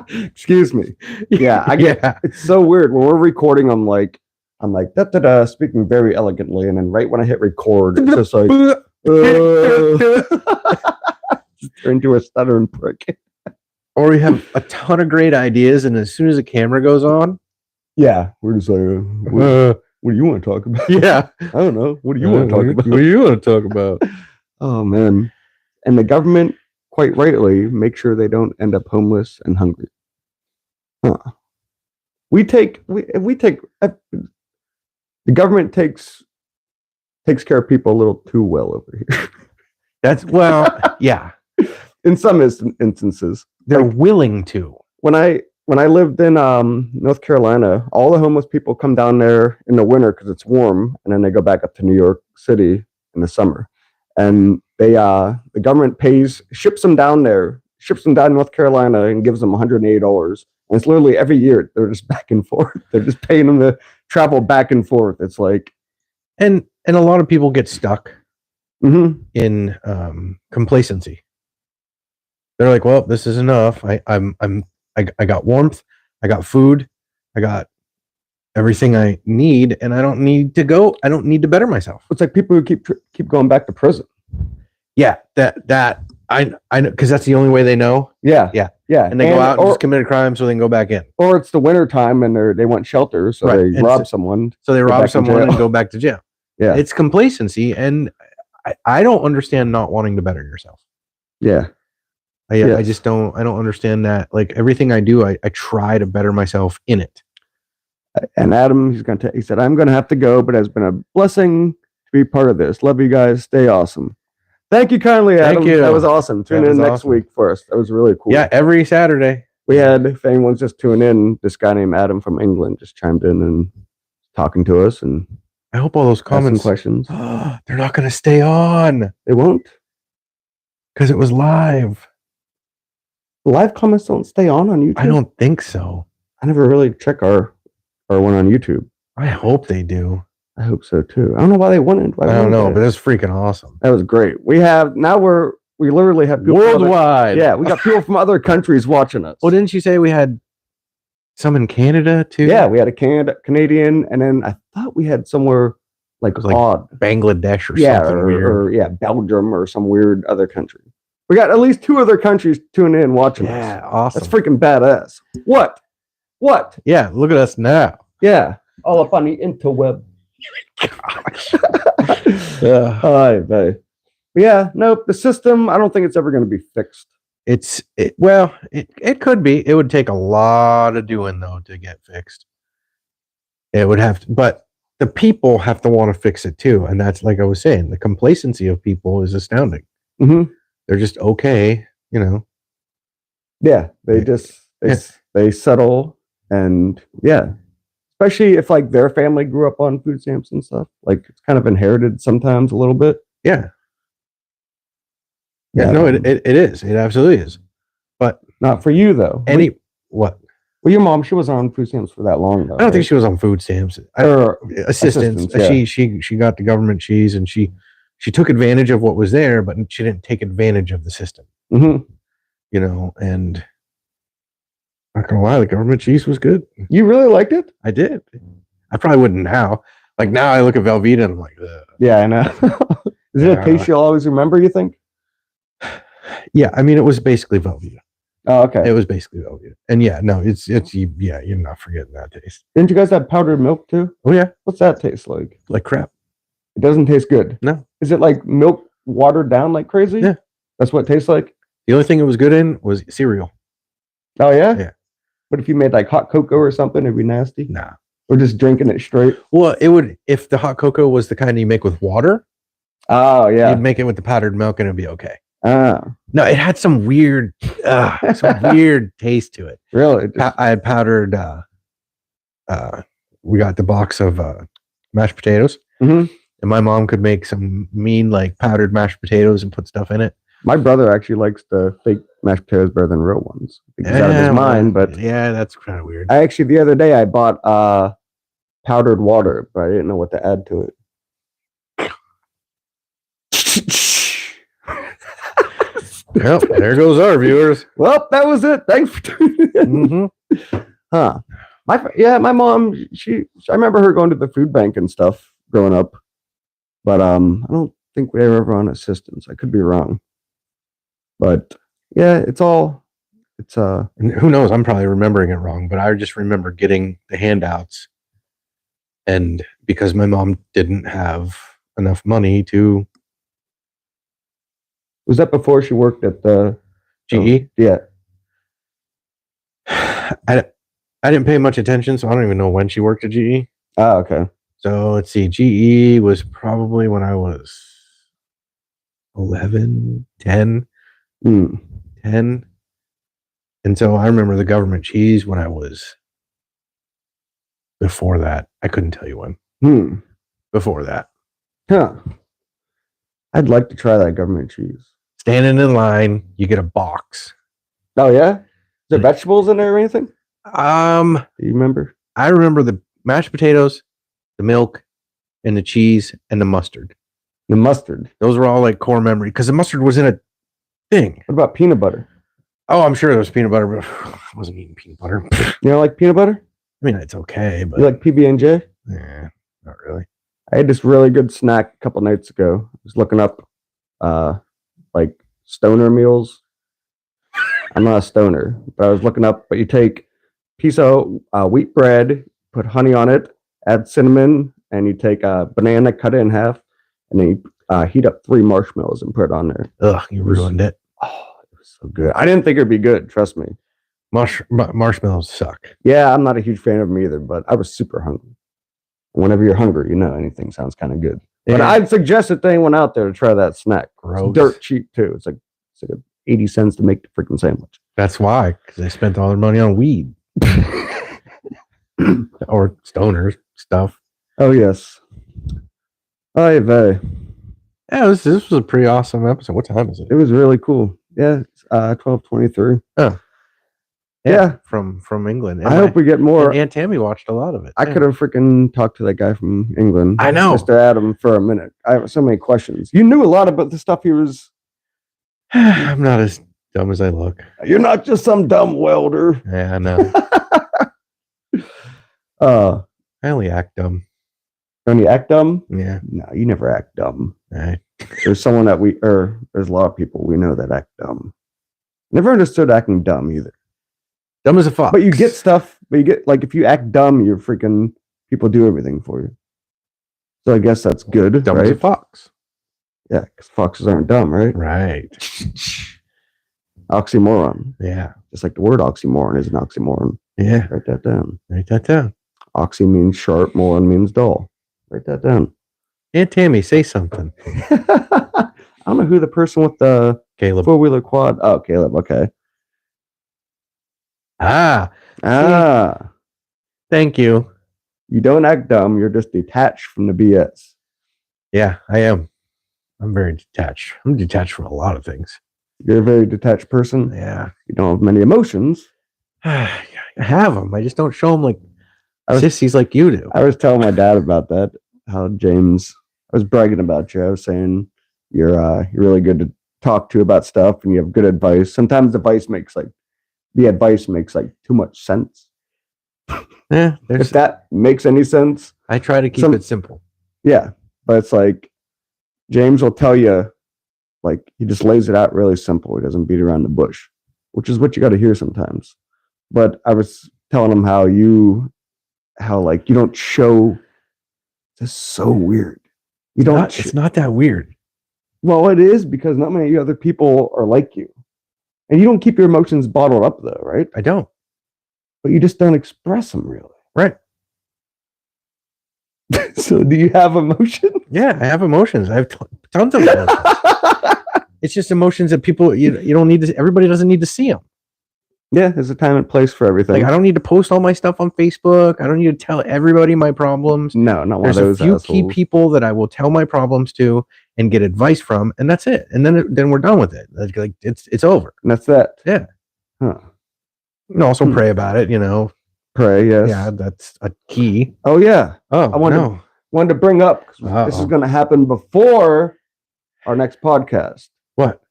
Excuse me. Yeah, it's so weird when we're recording them like I'm like, da da da, speaking very elegantly. And then right when I hit record, it's just like, turn into a stuttering prick. Or we have a ton of great ideas, and as soon as the camera goes on, yeah, we're just like, what do you want to talk about? Yeah, I don't know. What do you want to talk about? What do you want to talk about? Oh man, and the government, quite rightly, make sure they don't end up homeless and hungry. Huh. We take the government takes care of people a little too well over here. That's yeah. In some instances, they're willing to. When I lived in North Carolina, all the homeless people come down there in the winter because it's warm, and then they go back up to New York City in the summer. And they the government ships them down to North Carolina and gives them $180. And it's literally every year they're just back and forth. They're just paying them to travel back and forth. It's like, and a lot of people get stuck in complacency. They're like, well, this is enough. I got warmth, I got food, I got everything I need, and I don't need to go. I don't need to better myself. It's like people who keep going back to prison. Yeah, that I know, because that's the only way they know. Yeah. And they go out and just commit a crime, so they can go back in. Or it's the winter time and they want shelter, so they rob someone. So they rob someone and go back to jail. Yeah, it's complacency, and I don't understand not wanting to better yourself. Yeah. I just don't. I don't understand that. Like everything I do, I try to better myself in it. And Adam, he said, I'm gonna have to go, but it's been a blessing to be part of this. Love you guys. Stay awesome. Thank you kindly, Adam. Thank you. That was awesome. Tune in next week for us. That was really cool. Yeah, every Saturday. We had, if anyone's just tuning in, this guy named Adam from England just chimed in and talking to us. And I hope all those comments questions. They're not going to stay on. They won't, because it was live. Live comments don't stay on YouTube. I don't think so. I never really check our one on YouTube. I hope they do. I hope so too. I don't know why they wouldn't. I don't know, but it's freaking awesome. That was great. We literally have people worldwide. We got people from other countries watching us. Well, didn't you say we had some in Canada too? Yeah, we had a Canadian, and then I thought we had somewhere like odd Bangladesh or something weird. Or Belgium or some weird other country. We got at least 2 other countries tuning in watching us. Yeah, awesome. That's freaking badass. What? Yeah, look at us now. Yeah, all up on the interweb. Gosh. Hi, babe. Yeah, nope. The system, I don't think it's ever going to be fixed. It could be. It would take a lot of doing though to get fixed. It would have to, but the people have to want to fix it too, and that's like I was saying. The complacency of people is astounding. Mm-hmm. They're just okay, Yeah, they settle, and especially if like their family grew up on food stamps and stuff. Like it's kind of inherited sometimes a little bit. Yeah. No, it is. It absolutely is. But not for you though. What? Well, your mom, she wasn't on food stamps for that long though. I don't think she was on food stamps. Assistance. Yeah. She got the government cheese, and she took advantage of what was there, but she didn't take advantage of the system. Mm-hmm. And not gonna lie, the government cheese was good. You really liked it? I did. I probably wouldn't now. Like now I look at Velveeta and I'm like, ugh. Yeah, I know. Is it a taste you'll always remember, you think? Yeah, I mean it was basically Velveeta. Oh, okay. It was basically Velveeta. And it's you're not forgetting that taste. Didn't you guys have powdered milk too? Oh yeah. What's that taste like? Like crap. It doesn't taste good. No. Is it like milk watered down like crazy? Yeah. That's what it tastes like? The only thing it was good in was cereal. Oh yeah? Yeah. What if you made like hot cocoa or something? It'd be nasty. Nah. Or just drinking it straight. Well, it would if the hot cocoa was the kind you make with water. Oh yeah. You'd make it with the powdered milk and it'd be okay. Oh. No, it had some weird taste to it. Really? I had powdered we got the box of mashed potatoes. Mm-hmm. And my mom could make some mean like powdered mashed potatoes and put stuff in it. My brother actually likes the fake mashed potatoes better than real ones. I think he's out of his mind, but yeah, that's kind of weird. The other day I bought powdered water, but I didn't know what to add to it. Well, there goes our viewers. Well, that was it. Thanks for tuning in. Mm-hmm. Huh. My mom, I remember her going to the food bank and stuff growing up, but I don't think we were ever on assistance. I could be wrong, but yeah, it's And who knows? I'm probably remembering it wrong, but I just remember getting the handouts, and because my mom didn't have enough money to was that before she worked at the GE. Yeah. I didn't pay much attention, so I don't even know when she worked at GE. Ah, okay. So let's see. GE was probably when I was 11, 10, 10. And so I remember the government cheese when I was before that. I couldn't tell you when. Before that. Huh. I'd like to try that government cheese. Standing in line, you get a box. Oh, yeah? Is there vegetables in there or anything? Do you remember? I remember the mashed potatoes, the milk, and the cheese, and the mustard. The mustard. Those were all like core memory because the mustard was in a thing. What about peanut butter? Oh, I'm sure there was peanut butter, but I wasn't eating peanut butter. You don't like peanut butter? I mean, it's okay, but you like PB&J? Yeah, not really. I had this really good snack a couple nights ago. I was looking up like stoner meals. I'm not a stoner, but I was looking up, but you take a piece of wheat bread, put honey on it, add cinnamon, and you take a banana, cut it in half, and then you heat up 3 marshmallows and put it on there. Ugh, you ruined it. Oh, it was so good. I didn't think it'd be good, trust me. Marshmallows suck. Yeah, I'm not a huge fan of them either, but I was super hungry. Whenever you're hungry, anything sounds kind of good. Yeah. But I'd suggest it to anyone out there to try that snack. Gross. It's dirt cheap too. It's like 80 cents to make the freaking sandwich. That's why, because they spent all their money on weed or stoners stuff. Oh yes. Oy vey. Yeah, this was a pretty awesome episode. What time is it? It was really cool. Yeah, it's 12:23. Oh. Yeah, from England. I hope we get more. Aunt Tammy watched a lot of it. I could have freaking talked to that guy from England. I know. Mr. Adam for a minute. I have so many questions. You knew a lot about the stuff he was. I'm not as dumb as I look. You're not just some dumb welder. Yeah, I know. I only act dumb. When you act dumb? Yeah. No, you never act dumb. Right. There's someone there's a lot of people we know that act dumb. Never understood acting dumb either. Dumb as a fox. But you get stuff, like if you act dumb, you're freaking, people do everything for you. So I guess that's good, dumb right? as a fox. Yeah, because foxes aren't dumb, right? Right. Oxymoron. Yeah. Just like the word oxymoron is an oxymoron. Yeah. Write that down. Write that down. Oxy means sharp, moron means dull. Write that down. Aunt Tammy, say something. I don't know who the person with the Caleb 4-wheeler quad. Oh, Caleb. Okay. Thank you. You don't act dumb. You're just detached from the BS. Yeah, I am. I'm very detached. I'm detached from a lot of things. You're a very detached person. Yeah. You don't have many emotions. I have them. I just don't show them like sissies like you do. I was telling my dad about that. How James, I was bragging about you. I was saying you're really good to talk to about stuff, and you have good advice. Sometimes the advice makes too much sense. Yeah, if that makes any sense. I try to keep it simple. Yeah, but it's like James will tell you, like, he just lays it out really simple. He doesn't beat around the bush, which is what you got to hear sometimes. But I was telling him how you don't show. This is so weird. You don't. It's not that weird. Well, it is, because not many other people are like you, and you don't keep your emotions bottled up, though, right? I don't. But you just don't express them really. Right. So do you have emotions? Yeah, I have emotions. I have tons of emotions. It's just emotions that people, you don't need to, everybody doesn't need to see them. Yeah, there's a time and place for everything. Like, I don't need to post all my stuff on Facebook. I don't need to tell everybody my problems. No, not one of those. There's a few key people that I will tell my problems to and get advice from, and that's it. And then we're done with it. Like it's over. And that's that. Yeah. Huh. You can also pray about it, Pray, yes. Yeah, that's a key. Oh, yeah. Oh, I wanted to bring up, this is going to happen before our next podcast. What?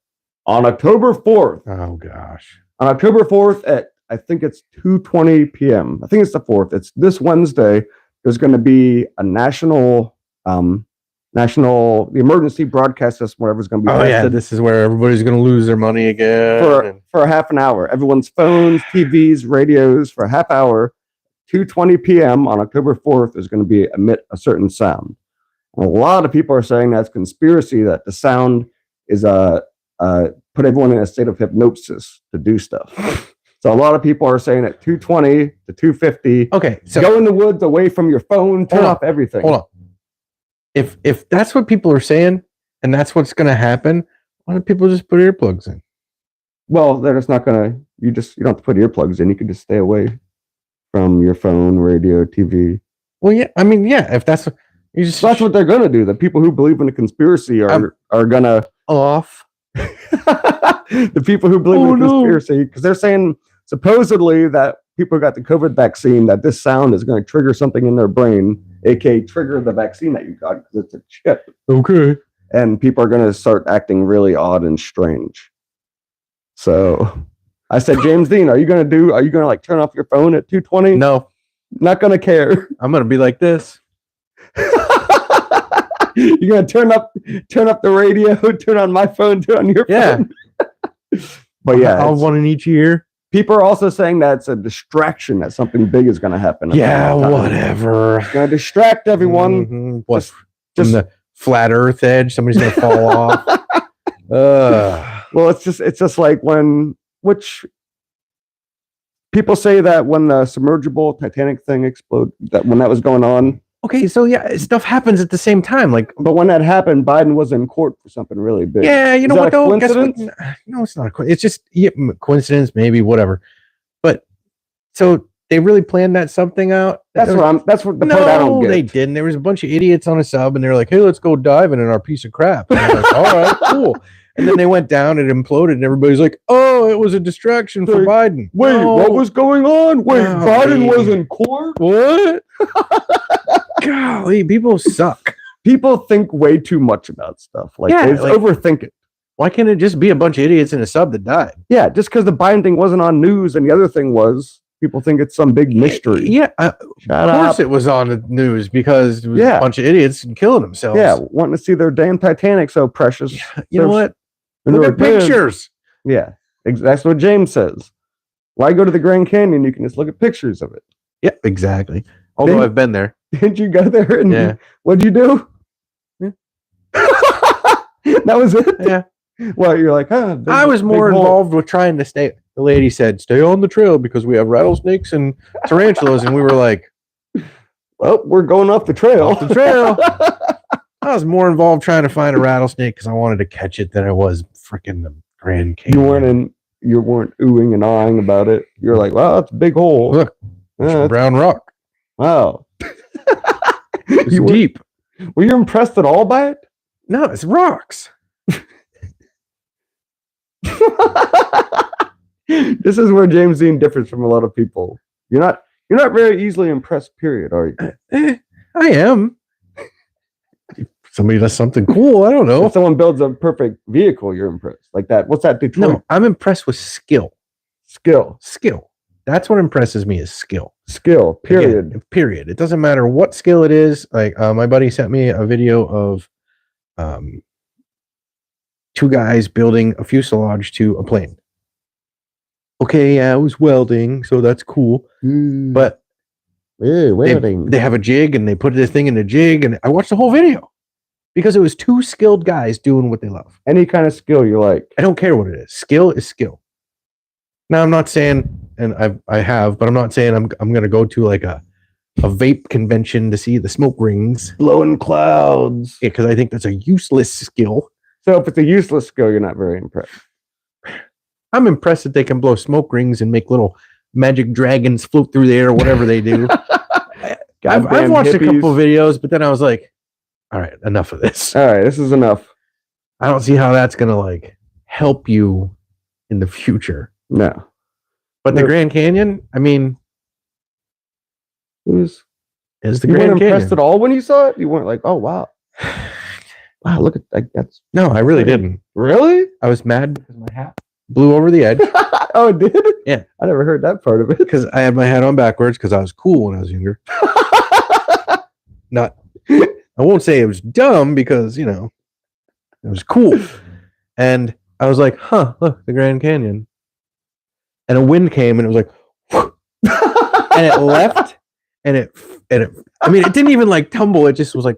On October 4th. Oh, gosh. On October 4th at I think it's 2:20 p.m. I think it's the 4th. It's this Wednesday. There's going to be a national the emergency broadcast system, whatever is going to be tested. Oh yeah, this is where everybody's going to lose their money again for a half an hour. Everyone's phones, TVs, radios for a half hour. 2:20 p.m. on October 4th is going to be emit a certain sound. And a lot of people are saying that's conspiracy, that the sound is put everyone in a state of hypnosis to do stuff. So a lot of people are saying at 2:20 to 2:50. Okay, so go in the woods away from your phone, turn off everything. Hold on. If that's what people are saying and that's what's going to happen, why don't people just put earplugs in? Well, they're just not going to. You don't have to put earplugs in. You can just stay away from your phone, radio, TV. Well, yeah. I mean, yeah. If that's that's what they're going to do. The people who believe in the conspiracy are going to off. The people who believe in the conspiracy, because they're saying supposedly that people who got the COVID vaccine, that this sound is going to trigger something in their brain, aka trigger the vaccine that you got because it's a chip. Okay. And people are going to start acting really odd and strange. So I said, James Dean, are you going to like turn off your phone at 2:20? No. Not going to care. I'm going to be like this. You're going to turn up the radio, turn on my phone, turn on your phone. But yeah, I'll have one in each ear. People are also saying that it's a distraction, that something big is going to happen. Yeah, whatever. It's going to distract everyone. Mm-hmm. What? From the flat Earth edge, somebody's going to fall off. Well, it's just like which people say that when the submergible Titanic thing exploded, that when that was going on. Okay, so yeah, stuff happens at the same time. But when that happened, Biden was in court for something really big. Yeah, you know what though? Coincidence? No, it's not a coincidence. It's just coincidence, maybe, whatever. But so they really planned something out. That's what the part I don't get. No, they didn't. There was a bunch of idiots on a sub, and they're like, "Hey, let's go diving in our piece of crap." And I'm like, all right, cool. And then they went down, it imploded, and everybody's like, "Oh, it was a distraction for Biden." Wait, what was going on? Wait, Biden was in court? What? Golly, people suck. People think way too much about stuff. They overthink it. Why can't it just be a bunch of idiots in a sub that died? Yeah, just because the Biden thing wasn't on news, and the other thing was, people think it's some big mystery. Yeah, of course it was on the news because it was a bunch of idiots killing themselves. Yeah, wanting to see their damn Titanic so precious. You know what? Look at pictures. Yeah, that's what James says. Why go to the Grand Canyon? You can just look at pictures of it. Yeah, exactly. Although I've been there. Didn't you go there? And what'd you do? Yeah. That was it? Yeah. Well, you're like, I was more involved with trying to stay. The lady said, stay on the trail because we have rattlesnakes and tarantulas. And we were like, well, we're going off the trail. I was more involved trying to find a rattlesnake because I wanted to catch it than I was freaking the Grand Canyon. You weren't oohing and ahhing about it. You're like, wow, that's a big hole. Look, brown rock. Wow. It's deep. Were you impressed at all by it? No, it's rocks. This is where James Dean differs from a lot of people. You're not very easily impressed, period, are you? I am. If somebody does something cool, I don't know. If someone builds a perfect vehicle, you're impressed. Like that. What's that, Detroit? No, I'm impressed with skill. Skill. That's what impresses me is skill. Skill, period. Again, period. It doesn't matter what skill it is. Like my buddy sent me a video of two guys building a fuselage to a plane. Okay, yeah, it was welding, so that's cool. But welding. They have a jig and they put this thing in a jig, and I watched the whole video because it was two skilled guys doing what they love. Any kind of skill you like. I don't care what it is. Skill is skill. Now I'm not saying, and I have, but I'm not saying I'm going to go to like a vape convention to see the smoke rings. Blowing clouds. Yeah, because I think that's a useless skill. So if it's a useless skill, you're not very impressed. I'm impressed that they can blow smoke rings and make little magic dragons float through the air or whatever they do. I've watched a couple videos, but then I was like, all right, enough of this. All right, this is enough. I don't see how that's going to like help you in the future. No. But the Grand Canyon, I mean, is the Grand Canyon. You weren't impressed at all when you saw it? You weren't like, oh, wow. Wow, look at that. No, I really didn't. Really? I was mad because my hat blew over the edge. Oh, it did? Yeah. I never heard that part of it. Because I had my hat on backwards because I was cool when I was younger. Not, I won't say it was dumb because, you know, it was cool. And I was like, huh, look, the Grand Canyon. And a wind came and it was like, and it left and it, I mean, it didn't even like tumble. It just was like,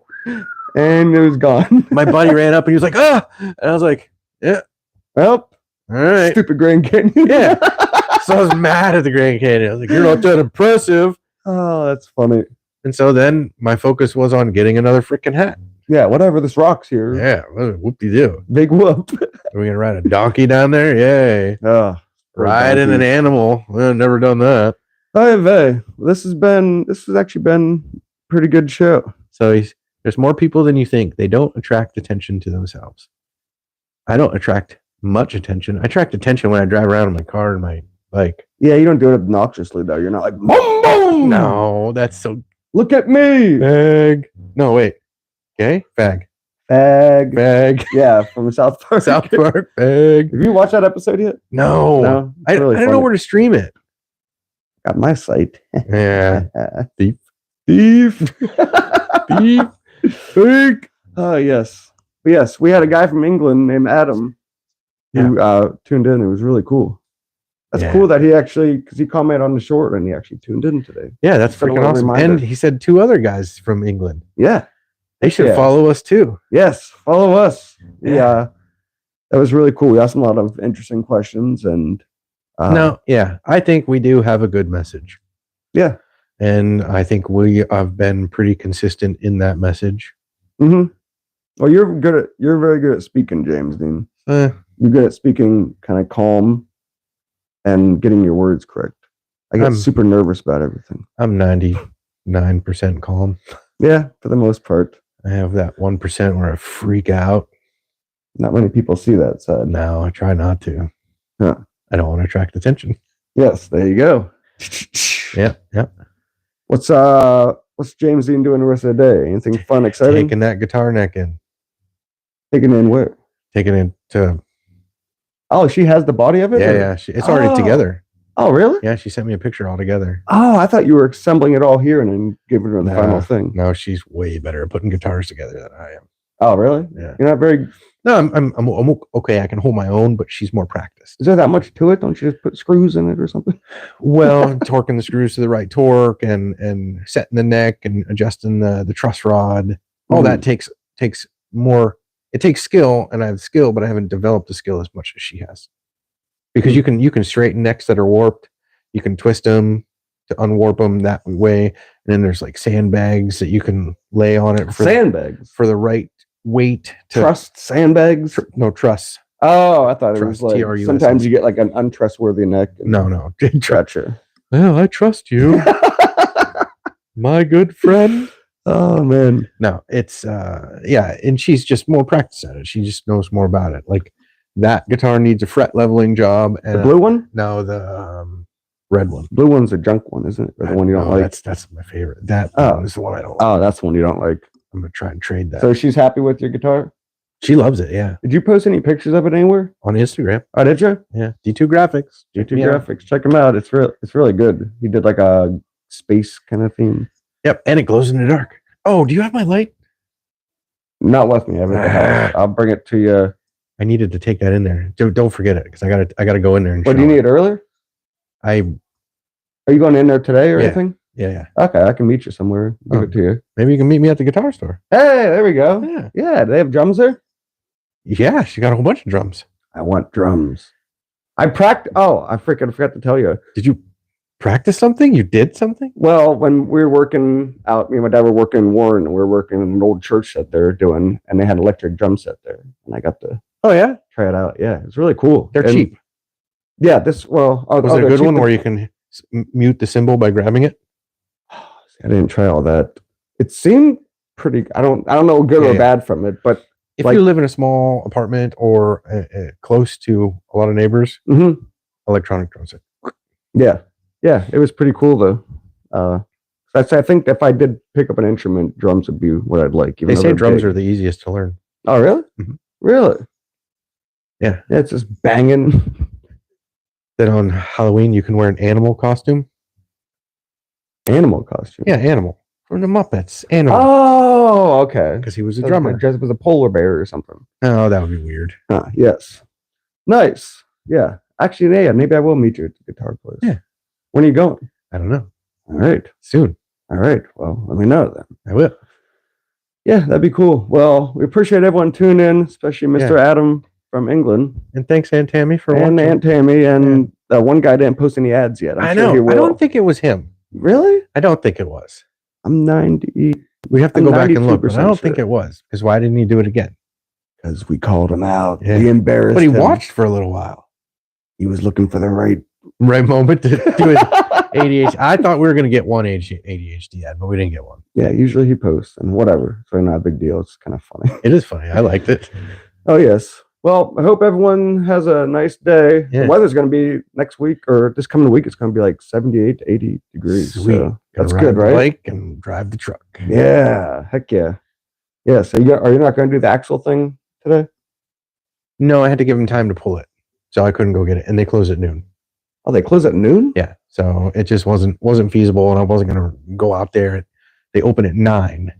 and it was gone. my buddy ran up and he was like, ah, and I was like, yeah, Well, all right. stupid Grand Canyon. Yeah. So I was mad at the Grand Canyon. I was like, you're not that impressive. Oh, that's funny. And so then my focus was on getting another freaking hat. Yeah, whatever. This rock's here. Yeah, whoop-de-doo. Big whoop. Are we gonna ride a donkey down there? Yay! Oh, Riding an animal. I've never done that. Hey, this has actually been a pretty good show. So there's more people than you think. They don't attract attention to themselves. I don't attract much attention. I attract attention when I drive around in my car and my bike. Yeah, you don't do it obnoxiously though. You're not like boom boom. No, that's so. Look at me. Fag. No, wait. Okay, fag. Fag. Fag. Yeah, from South Park. South Park. Fag. Have you watched that episode yet? No. I don't know where to stream it. Got my site. Yeah. Thief. Thief. Thief. Fake. Oh yes. But yes, we had a guy from England named Adam who tuned in. It was really cool. That's cool that he actually, because he commented on the short and he actually tuned in today. Yeah, that's freaking awesome. Reminder. And he said 2 other guys from England. Yeah. They should follow us too. Yes, follow us. Yeah. That was really cool. We asked him a lot of interesting questions. And I think we do have a good message. Yeah. And I think we have been pretty consistent in that message. Mm-hmm. Well, you're very good at speaking, James Dean. You're good at speaking kind of calm and getting your words correct. I get super nervous about everything. I'm 99% calm. Yeah, for the most part. I have that 1% where I freak out. Not many people see that side. No, I try not to. Huh. I don't want to attract attention. Yes, there you go. Yep. What's James Dean doing the rest of the day? Anything fun, exciting? Taking that guitar neck in. Taking it in where? Taking it to. Oh, she has the body of it? Yeah. It's already together. Oh, really? Yeah, she sent me a picture all together. Oh, I thought you were assembling it all here and then giving her the final thing. No, she's way better at putting guitars together than I am. Oh, really? Yeah. You're not very. No, I'm okay. I can hold my own, but she's more practiced. Is there that much to it? Don't you just put screws in it or something? Well, torquing the screws to the right torque and setting the neck and adjusting the truss rod. All that takes more. It takes skill, and I have skill, but I haven't developed the skill as much as she has. Because you can straighten necks that are warped. You can twist them to unwarp them that way. And then there's like sandbags that you can lay on it for the right weight to trust sandbags. No truss. Oh, I thought it was like T-R-U-S-S. Sometimes you get like an untrustworthy neck. No. Gotcha. Well, I trust you, my good friend. Oh man. No, it's and she's just more practiced at it. She just knows more about it. Like that guitar needs a fret leveling job. And the blue one? No, the red one. Blue one's a junk one, isn't it? Or the one you don't like? That's my favorite. That one is the one I don't like. Oh, that's the one you don't like. I'm gonna try and trade that. So she's happy with your guitar? She loves it, yeah. Did you post any pictures of it anywhere? On Instagram. Oh, did you? Yeah. D2 Graphics. D2 Graphics. Check them out. It's really good. He did like a space kind of theme. Yep, and it glows in the dark. Oh, do you have my light? Not with me. I have it at the house. I'll bring it to you. I needed to take that in there. Don't forget it because I gotta go in there and do you need it earlier? Are you going in there today or anything? Yeah. Okay, I can meet you somewhere. Give it to you. Maybe you can meet me at the guitar store. Hey, there we go. Yeah. Do they have drums there? Yeah, she got a whole bunch of drums. I want drums. I practice. Oh, I forgot to tell you. Did you practice something? You did something? Well, when we were working out, me and my dad were working in Warren, and we were working in an old church that they're doing, and they had an electric drum set there, and I got to try it out. Yeah, it's really cool. They're cheap. Yeah, was there a good one where you can mute the cymbal by grabbing it? I didn't try all that. It seemed pretty. I don't know good or bad from it, but if you live in a small apartment or close to a lot of neighbors, electronic drum set. Yeah, it was pretty cool though. I think if I did pick up an instrument, drums would be what I'd like. They say drums are the easiest to learn. Oh, really? Mm-hmm. Really? Yeah. It's just banging. that on Halloween you can wear an animal costume. Animal costume. Yeah, animal from the Muppets. Animal. Oh, okay. Because he was a So drummer. dressed up as a polar bear or something. Oh, that would be weird. Yes. Nice. Yeah. Actually, yeah, maybe I will meet you at the guitar place. Yeah. When are you going? I don't know. All right. Soon. All right. Well, let me know then. I will. Yeah, that'd be cool. Well, we appreciate everyone tuning in, especially Mr. Adam from England. And thanks, Aunt Tammy, for watching. watching. Aunt Tammy. And one guy didn't post any ads yet. I know. I don't think it was him. Really? I don't think it was. I'm 90. We have to go back and look, but I don't think it was. Because why didn't he do it again? Because we called him out. Yeah. We embarrassed But he him. watched for a little while. He was looking for the right moment to do his ADHD. I thought we were going to get one ADHD ad, but we didn't get one. Yeah, usually he posts and whatever. So not a big deal. It's kind of funny. It is funny. I liked it. Oh, yes. Well, I hope everyone has a nice day. Yeah. The weather's going to be next week or this coming week. It's going to be like 78 to 80 degrees. Sweet. So that's Ride good, the right? bike and drive the truck. Yeah. Heck yeah. Yeah. So are you not going to do the axle thing today? No, I had to give him time to pull it. So I couldn't go get it. And they close at noon. Oh, they close at noon? Yeah. So it just wasn't feasible. And I wasn't going to go out there. They open at 9.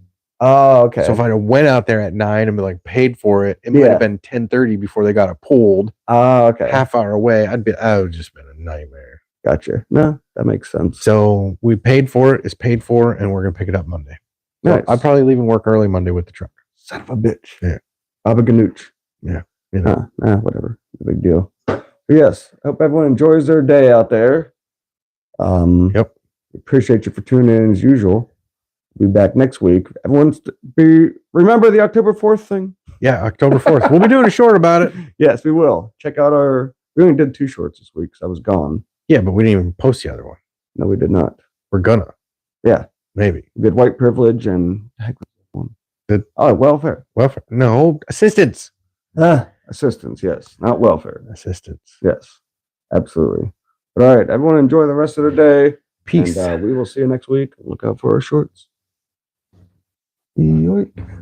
Oh, okay. So if I went out there at 9 and be like paid for it, it might have been 10:30 before they got it pulled. Oh, okay. Half hour away. I would have just been a nightmare. Gotcha. No, that makes sense. So we paid for it. It's paid for, and we're gonna pick it up Monday. So Nice. I'm probably leaving work early Monday with the truck. Son of a bitch. Yeah. Baba Ganoush. Yeah. Whatever. No big deal. But yes. I hope everyone enjoys their day out there. Yep. Appreciate you for tuning in as usual. Be back next week. Everyone's remember the October 4th thing? Yeah, October 4th. We'll be doing a short about it. Yes, we will. Check out we only did 2 shorts this week, so I was gone. Yeah, but we didn't even post the other one. No, we did not. We're gonna. Yeah. Maybe. We did white privilege and heck was that one? Welfare. Welfare. No, assistance. Assistance, yes. Not welfare. Assistance. Yes. Absolutely. But all right, everyone enjoy the rest of the day. Peace. And we will see you next week. Look out for our shorts. Yoink.